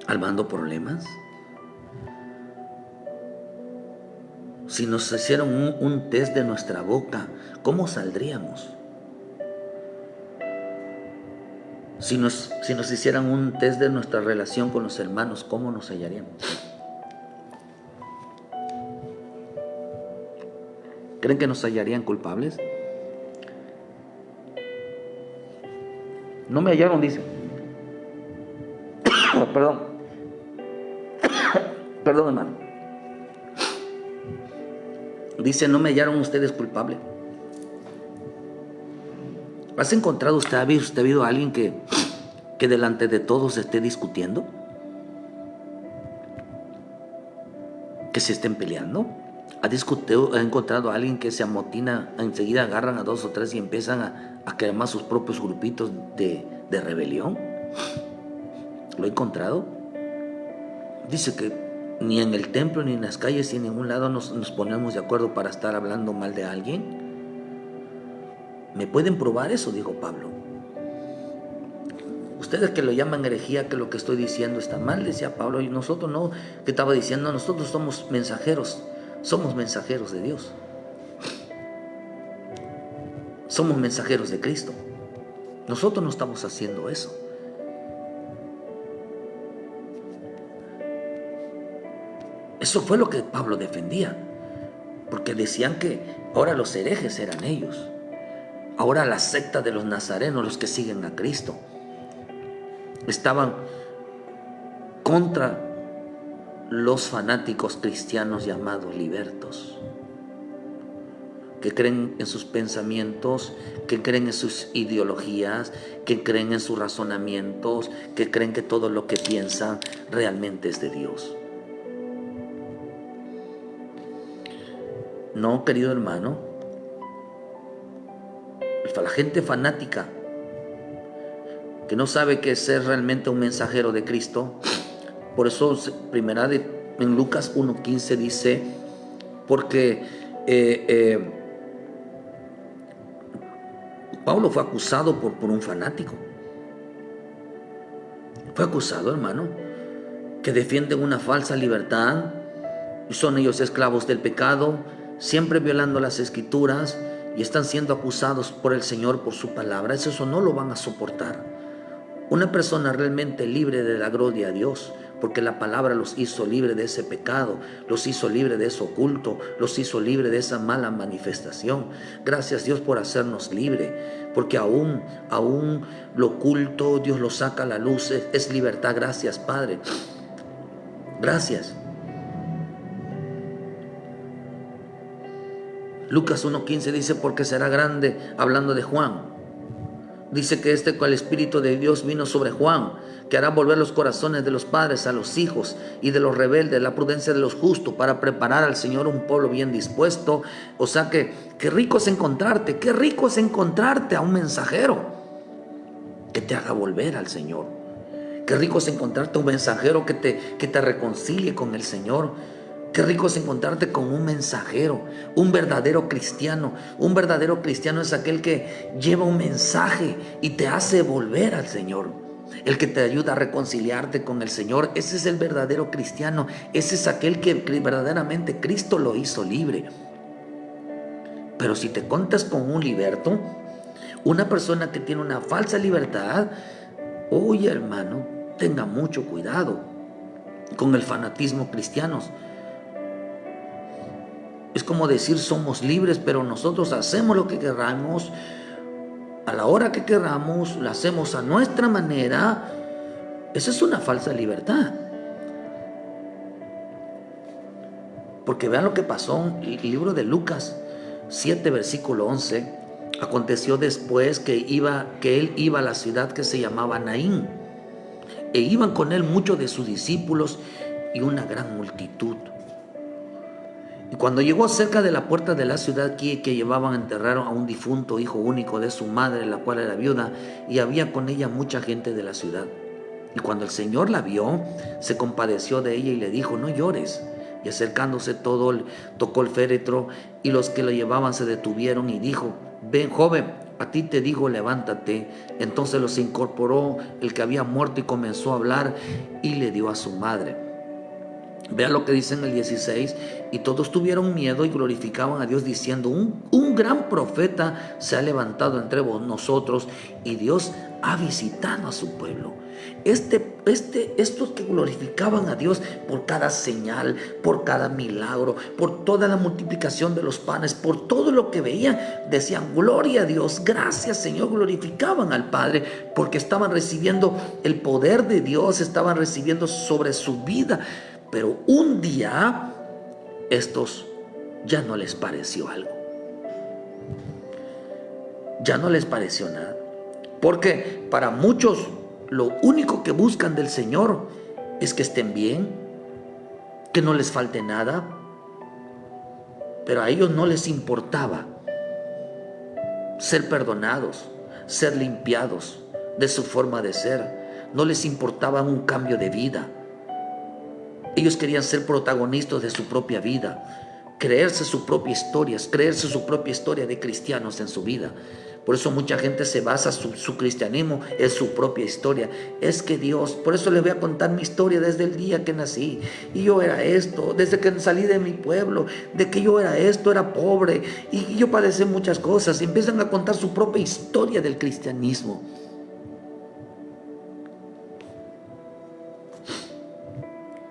¿Armando problemas? Si nos hicieran un test de nuestra boca, ¿cómo saldríamos? Si nos hicieran un test de nuestra relación con los hermanos, ¿cómo nos hallarían? ¿Creen que nos hallarían culpables? No me hallaron, dice. Perdón, hermano. Dice, no me hallaron ustedes culpable. ¿Has encontrado usted, ha habido alguien que delante de todos esté discutiendo? ¿Que se estén peleando? ¿Ha encontrado a alguien que se amotina, enseguida agarran a 2 o 3 y empiezan a crear sus propios grupitos de rebelión? ¿Lo he encontrado? Dice que ni en el templo, ni en las calles, ni en ningún lado nos ponemos de acuerdo para estar hablando mal de alguien. ¿Me pueden probar eso?, dijo Pablo. Ustedes que lo llaman herejía, que lo que estoy diciendo está mal, decía Pablo, y nosotros no, que estaba diciendo, nosotros somos mensajeros de Dios. Somos mensajeros de Cristo. Nosotros no estamos haciendo eso. Eso fue lo que Pablo defendía, porque decían que ahora los herejes eran ellos. Ahora la secta de los nazarenos, los que siguen a Cristo, estaban contra los fanáticos cristianos llamados libertos, que creen en sus pensamientos, que creen en sus ideologías, que creen en sus razonamientos, que creen que todo lo que piensan realmente es de Dios. No, querido hermano, la gente fanática que no sabe qué es ser realmente un mensajero de Cristo. Por eso en Lucas 1:15 dice, porque Pablo fue acusado por un fanático. Fue acusado, hermano, que defienden una falsa libertad y son ellos esclavos del pecado, siempre violando las escrituras, y están siendo acusados por el Señor por su palabra. Eso no lo van a soportar. Una persona realmente libre de la gloria a Dios, porque la palabra los hizo libre de ese pecado, los hizo libre de eso oculto, los hizo libre de esa mala manifestación. Gracias, Dios, por hacernos libre, porque aún lo oculto Dios lo saca a la luz. Es libertad. Gracias, Padre. Gracias. Lucas 1:15 dice, porque será grande, hablando de Juan. Dice que con el Espíritu de Dios vino sobre Juan, que hará volver los corazones de los padres a los hijos y de los rebeldes, la prudencia de los justos, para preparar al Señor un pueblo bien dispuesto. O sea que qué rico es encontrarte, qué rico es encontrarte a un mensajero que te haga volver al Señor. Qué rico es encontrarte a un mensajero que te reconcilie con el Señor. Qué rico es encontrarte con un mensajero, un verdadero cristiano. Un verdadero cristiano es aquel que lleva un mensaje y te hace volver al Señor. El que te ayuda a reconciliarte con el Señor. Ese es el verdadero cristiano. Ese es aquel que verdaderamente Cristo lo hizo libre. Pero si te contas con un liberto, una persona que tiene una falsa libertad, oye, hermano, tenga mucho cuidado con el fanatismo cristiano. Es como decir somos libres, pero nosotros hacemos lo que queramos, a la hora que queramos, lo hacemos a nuestra manera. Esa es una falsa libertad. Porque vean lo que pasó en el libro de Lucas 7, versículo 11. Aconteció después que él iba a la ciudad que se llamaba Naín, e iban con él muchos de sus discípulos y una gran multitud. Y cuando llegó cerca de la puerta de la ciudad que llevaban, enterraron a un difunto hijo único de su madre, la cual era viuda, y había con ella mucha gente de la ciudad. Y cuando el Señor la vio, se compadeció de ella y le dijo, no llores. Y acercándose tocó el féretro, y los que lo llevaban se detuvieron y dijo, ven, joven, a ti te digo, levántate. Entonces los incorporó el que había muerto y comenzó a hablar y le dio a su madre. Vea lo que dice en el 16, y todos tuvieron miedo y glorificaban a Dios diciendo, un gran profeta se ha levantado entre nosotros y Dios ha visitado a su pueblo. Estos que glorificaban a Dios por cada señal, por cada milagro, por toda la multiplicación de los panes, por todo lo que veían, decían gloria a Dios, gracias Señor, glorificaban al Padre porque estaban recibiendo el poder de Dios, estaban recibiendo sobre su vida. Pero un día estos ya no les pareció algo. Ya no les pareció nada. Porque para muchos lo único que buscan del Señor es que estén bien, que no les falte nada. Pero a ellos no les importaba ser perdonados, ser limpiados de su forma de ser. No les importaba un cambio de vida. Ellos querían ser protagonistas de su propia vida, creerse su propia historia, creerse su propia historia de cristianos en su vida. Por eso mucha gente se basa su cristianismo en su propia historia. Es que Dios, por eso les voy a contar mi historia desde el día que nací. Y yo era esto, desde que salí de mi pueblo, de que yo era esto, era pobre. Y yo padecí muchas cosas. Y empiezan a contar su propia historia del cristianismo.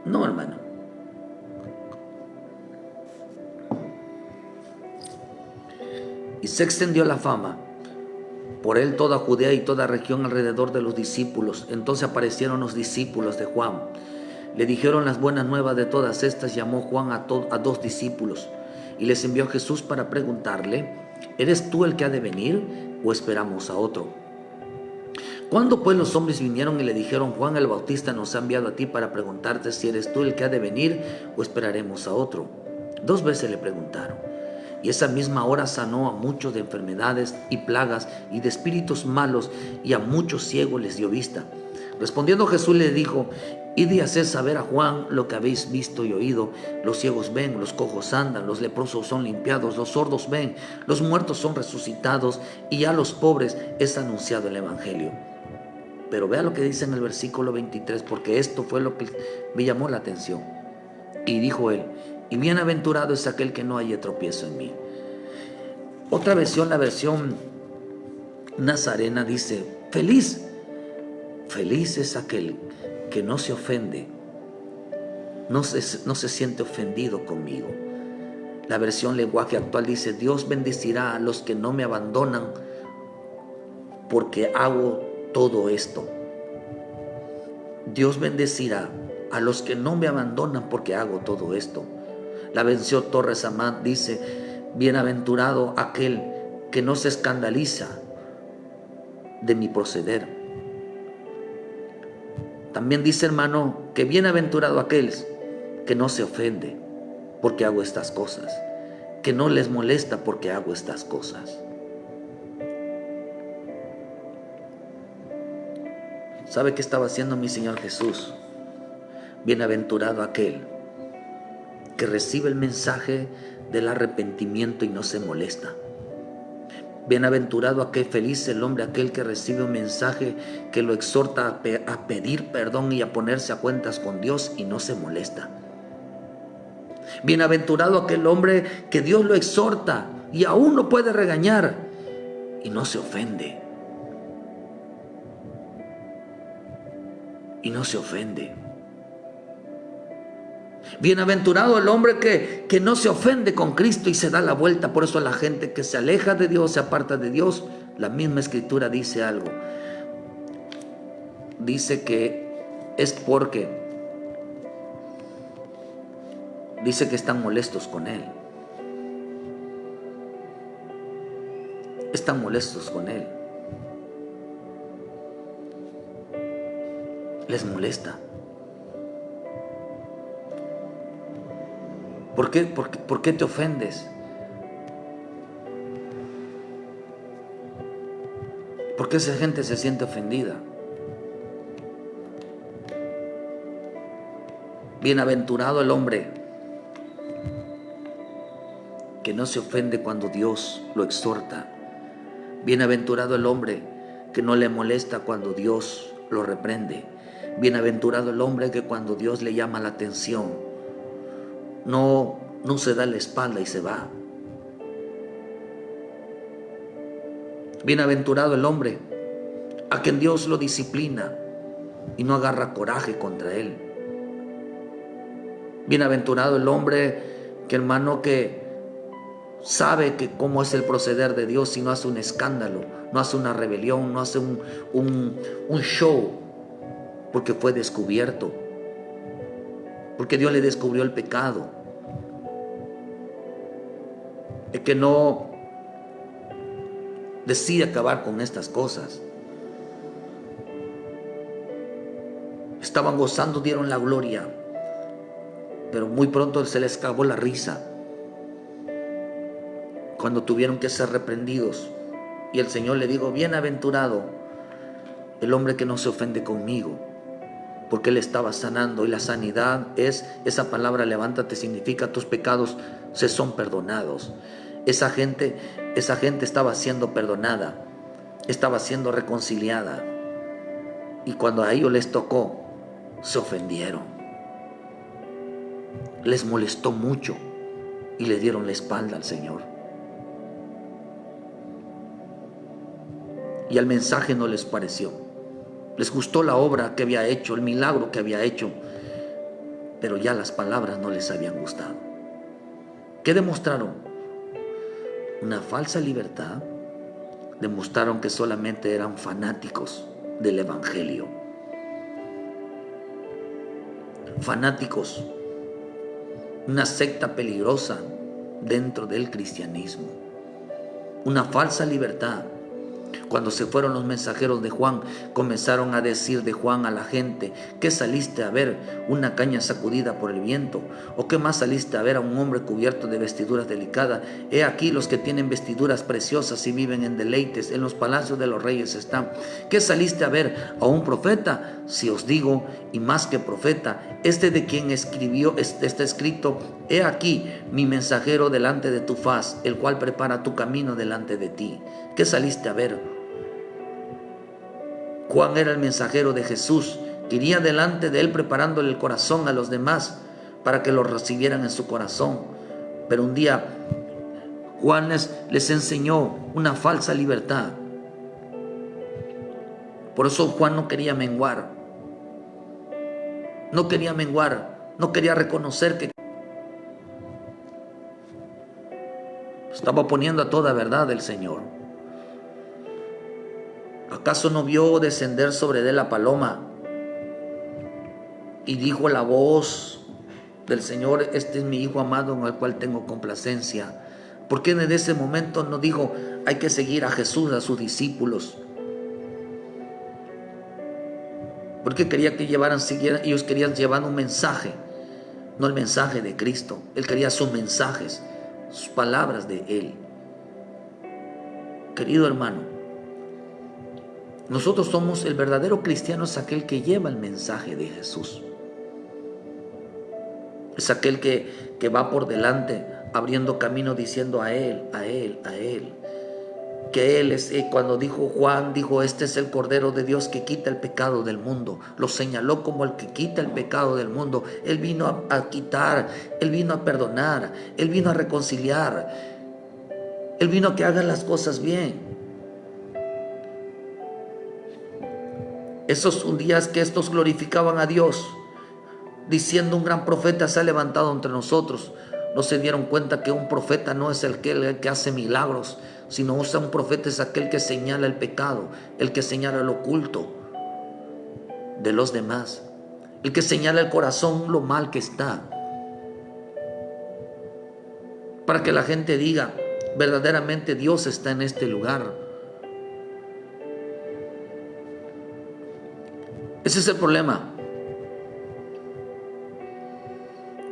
No, hermano. Y se extendió la fama por él toda Judea y toda región alrededor de los discípulos. Entonces aparecieron los discípulos de Juan. Le dijeron las buenas nuevas de todas estas. Llamó Juan a 2 discípulos y les envió a Jesús para preguntarle, ¿eres tú el que ha de venir o esperamos a otro? Cuando pues los hombres vinieron y le dijeron, Juan el Bautista nos ha enviado a ti para preguntarte si eres tú el que ha de venir o esperaremos a otro. 2 veces le preguntaron. Y esa misma hora sanó a muchos de enfermedades y plagas y de espíritus malos, y a muchos ciegos les dio vista. Respondiendo Jesús le dijo, id y haced saber a Juan lo que habéis visto y oído. Los ciegos ven, los cojos andan, los leprosos son limpiados, los sordos ven, los muertos son resucitados, y a los pobres es anunciado el evangelio. Pero vea lo que dice en el versículo 23, porque esto fue lo que me llamó la atención. Y dijo él, y bienaventurado es aquel que no haya tropiezo en mí. Otra versión, la versión nazarena, dice, feliz es aquel que no se ofende, no se siente ofendido conmigo. La versión lenguaje actual dice, Dios bendecirá a los que no me abandonan porque hago todo esto. Dios bendecirá a los que no me abandonan porque hago todo esto. La versión Torres Amat dice, Bienaventurado aquel que no se escandaliza de mi proceder. También dice, hermano, que bienaventurado aquel que no se ofende porque hago estas cosas, que no les molesta porque hago estas cosas. ¿Sabe qué estaba haciendo mi Señor Jesús? Bienaventurado aquel que recibe el mensaje del arrepentimiento y no se molesta. Bienaventurado aquel, feliz el hombre aquel que recibe un mensaje que lo exhorta a pedir perdón y a ponerse a cuentas con Dios y no se molesta. Bienaventurado aquel hombre que Dios lo exhorta y aún lo puede regañar y no se ofende. Y no se ofende. Bienaventurado el hombre que no se ofende con Cristo y se da la vuelta. Por eso la gente que se aleja de Dios, se aparta de Dios, la misma Escritura dice algo. Dice que es porque dice que están molestos con Él. Están molestos con Él. Les molesta. ¿Por qué te ofendes? ¿Por qué esa gente se siente ofendida? Bienaventurado el hombre que no se ofende cuando Dios lo exhorta. Bienaventurado el hombre que no le molesta cuando Dios lo reprende. Bienaventurado el hombre que cuando Dios le llama la atención no se da la espalda y se va. Bienaventurado el hombre a quien Dios lo disciplina y no agarra coraje contra él. Bienaventurado el hombre que, hermano, que sabe que cómo es el proceder de Dios y no hace un escándalo, no hace una rebelión, no hace un show, porque fue descubierto, porque Dios le descubrió el pecado. El que no decide acabar con estas cosas. Estaban gozando, dieron la gloria, pero muy pronto se les acabó la risa cuando tuvieron que ser reprendidos. Y el Señor le dijo: bienaventurado el hombre que no se ofende conmigo, porque él estaba sanando. Y la sanidad es, esa palabra levántate, significa tus pecados se son perdonados. Esa gente estaba siendo perdonada, estaba siendo reconciliada, y cuando a ellos les tocó, se ofendieron, les molestó mucho y le dieron la espalda al Señor. Y el mensaje no les pareció. Les gustó la obra que había hecho, el milagro que había hecho, pero ya las palabras no les habían gustado. ¿Qué demostraron? Una falsa libertad. Demostraron que solamente eran fanáticos del Evangelio. Fanáticos. Una secta peligrosa dentro del cristianismo. Una falsa libertad. Cuando se fueron los mensajeros de Juan, comenzaron a decir de Juan a la gente: ¿qué saliste a ver? ¿Una caña sacudida por el viento? ¿O qué más saliste a ver? ¿A un hombre cubierto de vestiduras delicadas? He aquí los que tienen vestiduras preciosas y viven en deleites, en los palacios de los reyes están. ¿Qué saliste a ver? ¿A un profeta? Si os digo, y más que profeta, este de quien escribió, está escrito: he aquí mi mensajero delante de tu faz, el cual prepara tu camino delante de ti. ¿Qué saliste a ver? Juan era el mensajero de Jesús, que iría delante de él preparándole el corazón a los demás para que lo recibieran en su corazón. Pero un día Juan les enseñó una falsa libertad. Por eso Juan no quería menguar. No quería menguar, no quería reconocer que estaba poniendo a toda verdad el Señor. ¿Acaso no vio descender sobre él la paloma? Y dijo la voz del Señor: este es mi Hijo amado en el cual tengo complacencia. ¿Por qué en ese momento no dijo, hay que seguir a Jesús, a sus discípulos? Porque quería que siguieran, ellos querían llevar un mensaje, no el mensaje de Cristo. Él quería sus mensajes, sus palabras de Él. Querido hermano, nosotros somos, el verdadero cristiano es aquel que lleva el mensaje de Jesús. Es aquel que va por delante, abriendo camino, diciendo a Él, a Él, a Él. Que Él es, cuando Juan dijo, este es el Cordero de Dios que quita el pecado del mundo. Lo señaló como el que quita el pecado del mundo. Él vino a quitar, Él vino a perdonar, Él vino a reconciliar. Él vino a que hagan las cosas bien. Esos días que estos glorificaban a Dios, diciendo, un gran profeta se ha levantado entre nosotros. No se dieron cuenta que un profeta no es el que hace milagros, sino un profeta es aquel que señala el pecado, el que señala lo oculto de los demás, el que señala el corazón, lo mal que está, para que la gente diga, verdaderamente Dios está en este lugar. Ese es el problema.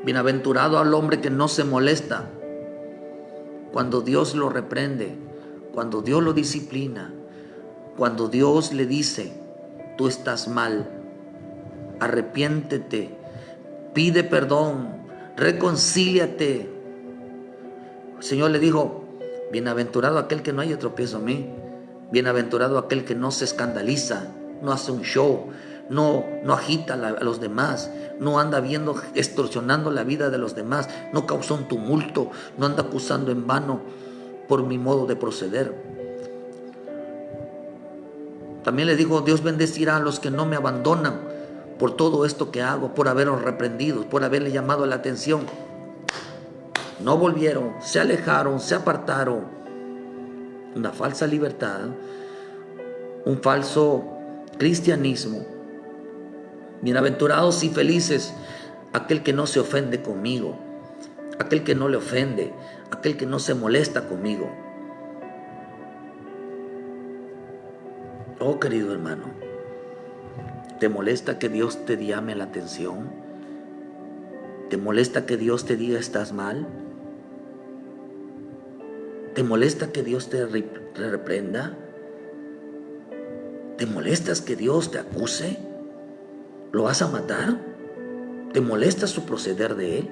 Bienaventurado al hombre que no se molesta cuando Dios lo reprende, cuando Dios lo disciplina, cuando Dios le dice, tú estás mal, arrepiéntete, pide perdón, reconcíliate. El Señor le dijo, bienaventurado aquel que no haya tropiezo en mí, bienaventurado aquel que no se escandaliza, no hace un show, no agita a los demás, no anda extorsionando la vida de los demás, no causa un tumulto, no anda acusando en vano por mi modo de proceder. También le digo, Dios bendecirá a los que no me abandonan por todo esto que hago, por haberlos reprendido, por haberle llamado la atención. No volvieron, se alejaron, se apartaron. Una falsa libertad, un falso cristianismo. Bienaventurados y felices aquel que no se ofende conmigo, aquel que no le ofende, aquel que no se molesta conmigo. Oh, querido hermano, ¿te molesta que Dios te llame la atención? ¿Te molesta que Dios te diga estás mal? ¿Te molesta que Dios te reprenda? ¿Te molestas que Dios te acuse? ¿Lo vas a matar? ¿Te molesta su proceder de Él?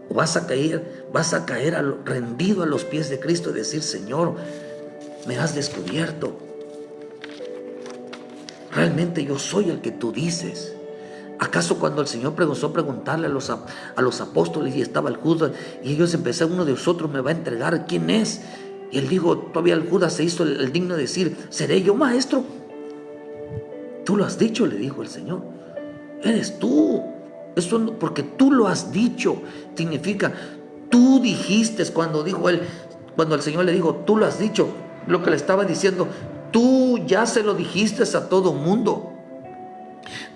¿O vas a caer rendido a los pies de Cristo y decir, Señor, me has descubierto? Realmente yo soy el que tú dices. ¿Acaso cuando el Señor comenzó a preguntarle a los apóstoles y estaba el Judas y ellos empezaron, uno de nosotros me va a entregar, ¿quién es? Y él dijo, todavía el Judas se hizo el digno de decir, ¿seré yo, maestro? Tú lo has dicho, le dijo el Señor. Eres tú. Eso no, porque tú lo has dicho, significa, tú dijiste cuando el Señor le dijo, tú lo has dicho, lo que le estaba diciendo, tú ya se lo dijiste a todo mundo.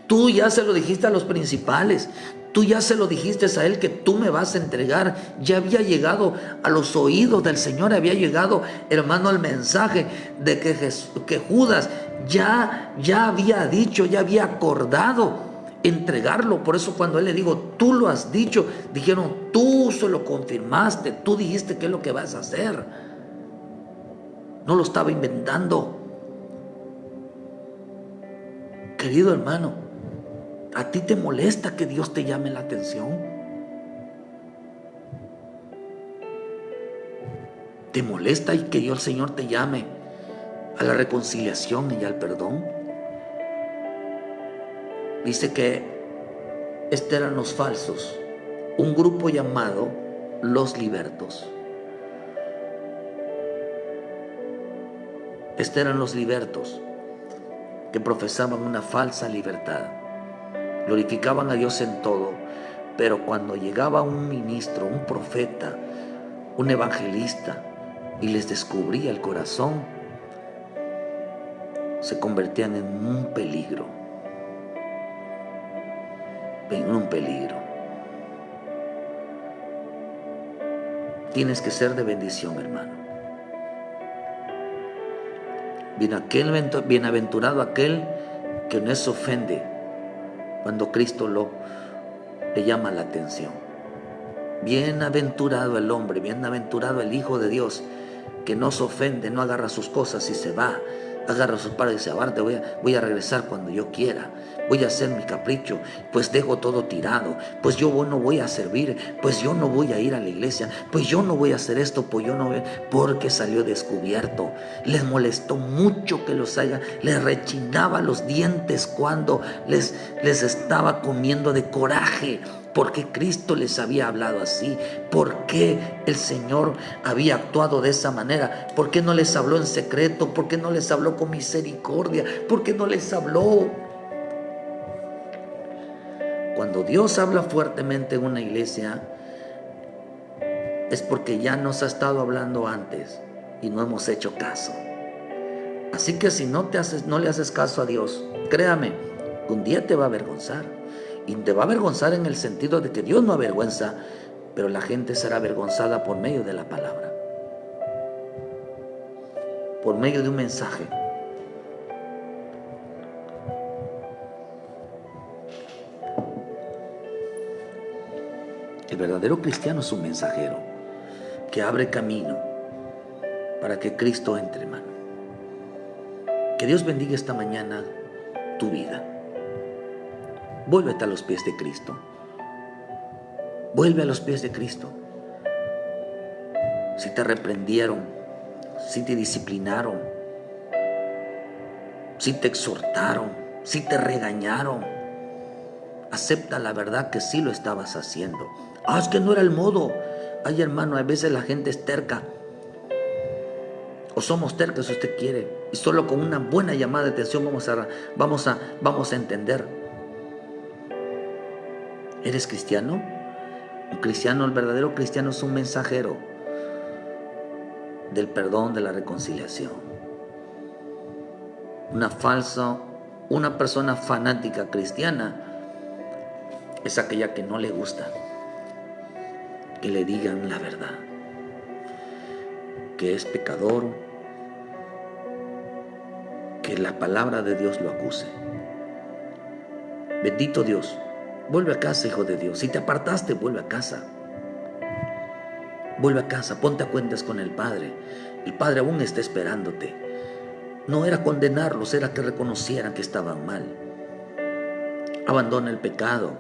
Tú ya se lo dijiste a los principales. Tú ya se lo dijiste a Él que tú me vas a entregar. Ya había llegado a los oídos del Señor, había llegado, hermano, el mensaje de que Judas ya había dicho, ya había acordado entregarlo. Por eso cuando Él le dijo, tú lo has dicho, dijeron, tú se lo confirmaste, tú dijiste qué es lo que vas a hacer. No lo estaba inventando. Querido hermano, ¿a ti te molesta que Dios te llame la atención? ¿Te molesta y que el Señor te llame a la reconciliación y al perdón? Dice que eran los falsos, un grupo llamado los libertos. Eran los libertos que profesaban una falsa libertad. Glorificaban a Dios en todo, pero cuando llegaba un ministro, un profeta, un evangelista y les descubría el corazón, se convertían en un peligro. En un peligro. tienes que ser de bendición, hermano. Bienaventurado aquel que no se ofende cuando Cristo le llama la atención. Bienaventurado el hombre, bienaventurado el Hijo de Dios, que no se ofende, no agarra sus cosas y se va, agarra a sus padres y dice, aparte voy a regresar cuando yo quiera, voy a hacer mi capricho, pues dejo todo tirado, pues yo no voy a servir, pues yo no voy a ir a la iglesia, pues yo no voy a hacer esto, pues yo no voy, porque salió descubierto. Les molestó mucho que los haya, les rechinaba los dientes cuando les estaba comiendo de coraje, porque Cristo les había hablado así, porque el Señor había actuado de esa manera, por qué no les habló en secreto, por qué no les habló con misericordia, por qué no les habló. Cuando Dios habla fuertemente en una iglesia, es porque ya nos ha estado hablando antes y no hemos hecho caso. Así que si no le haces caso a Dios, créame, un día te va a avergonzar. Y te va a avergonzar en el sentido de que Dios no avergüenza, pero la gente será avergonzada por medio de la palabra, por medio de un mensaje. El verdadero cristiano es un mensajero que abre camino para que Cristo entre, hermano. Que Dios bendiga esta mañana tu vida. Vuélvete a los pies de Cristo. Vuelve a los pies de Cristo. Si te reprendieron, si te disciplinaron, si te exhortaron, si te regañaron, acepta la verdad que sí lo estabas haciendo. Es que no era el modo. Ay, hermano, a veces la gente es terca. O somos tercos si usted quiere. Y solo con una buena llamada de atención vamos a entender. ¿Eres cristiano? Un cristiano, el verdadero cristiano es un mensajero del perdón, de la reconciliación. Una persona fanática cristiana es aquella que no le gusta que le digan la verdad, que es pecador, que la palabra de Dios lo acuse. Bendito Dios. Vuelve a casa, hijo de Dios. Si te apartaste, vuelve a casa. Vuelve a casa, ponte a cuentas con el Padre. El Padre aún está esperándote. No era condenarlos, era que reconocieran que estaban mal. Abandona el pecado,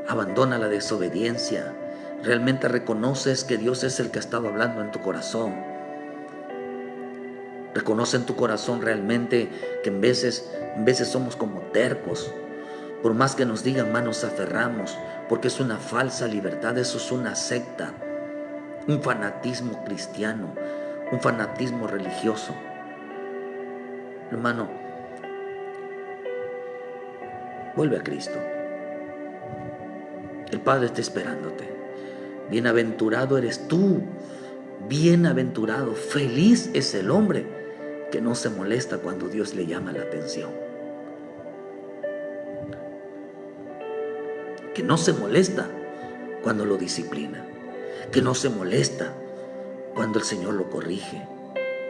abandona la desobediencia. Realmente reconoces que Dios es el que ha estado hablando en tu corazón. Reconoce en tu corazón realmente que en veces somos como tercos. Por más que nos digan, más nos aferramos, porque es una falsa libertad, eso es una secta, un fanatismo cristiano, un fanatismo religioso. Hermano, vuelve a Cristo. El Padre está esperándote. Bienaventurado eres tú, bienaventurado, feliz es el hombre que no se molesta cuando Dios le llama la atención. Que no se molesta cuando lo disciplina, que no se molesta cuando el Señor lo corrige,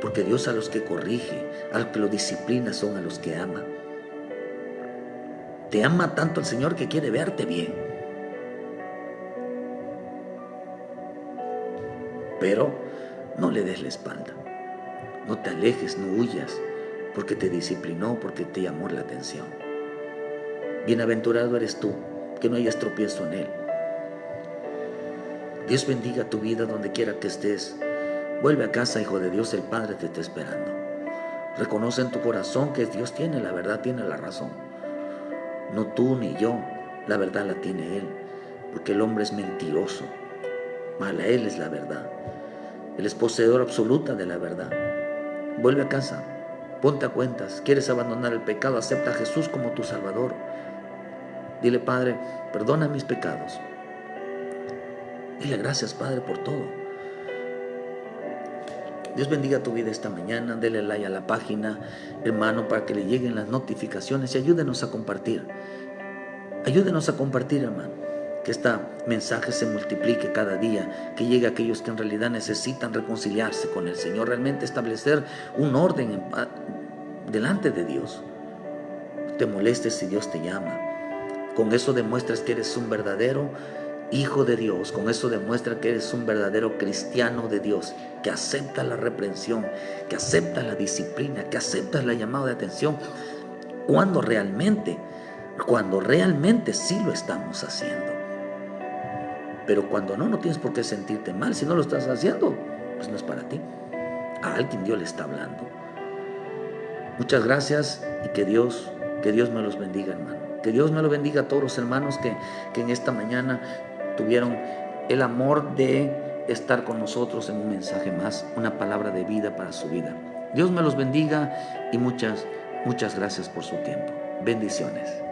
porque Dios a los que corrige, a los que lo disciplina son a los que ama. Te ama tanto el Señor que quiere verte bien, pero no le des la espalda, no te alejes, no huyas, porque te disciplinó, porque te llamó la atención. Bienaventurado eres tú, que no hayas tropiezo en él. Dios bendiga tu vida donde quiera que estés. Vuelve a casa, hijo de Dios, el Padre te está esperando. Reconoce en tu corazón que Dios tiene la verdad, tiene la razón. No tú ni yo, la verdad la tiene Él, porque el hombre es mentiroso. Mala Él es la verdad. Él es poseedor absoluta de la verdad. Vuelve a casa, ponte a cuentas. ¿Quieres abandonar el pecado? Acepta a Jesús como tu Salvador. Dile, Padre, perdona mis pecados. Dile gracias, Padre, por todo. Dios bendiga tu vida esta mañana. Dele like a la página, hermano, para que le lleguen las notificaciones y ayúdenos a compartir. Ayúdenos a compartir, hermano. que este mensaje se multiplique cada día, que llegue a aquellos que en realidad necesitan reconciliarse con el Señor, realmente establecer un orden delante de Dios. No te molestes si Dios te llama. Con eso demuestras que eres un verdadero hijo de Dios. Con eso demuestra que eres un verdadero cristiano de Dios, que acepta la reprensión, que acepta la disciplina, que acepta la llamada de atención, cuando realmente sí lo estamos haciendo. Pero cuando no tienes por qué sentirte mal. Si no lo estás haciendo, pues no es para ti. A alguien Dios le está hablando. Muchas gracias y que Dios me los bendiga, hermano. Que Dios me lo bendiga a todos los hermanos que en esta mañana tuvieron el amor de estar con nosotros en un mensaje más, una palabra de vida para su vida. Dios me los bendiga y muchas gracias por su tiempo. Bendiciones.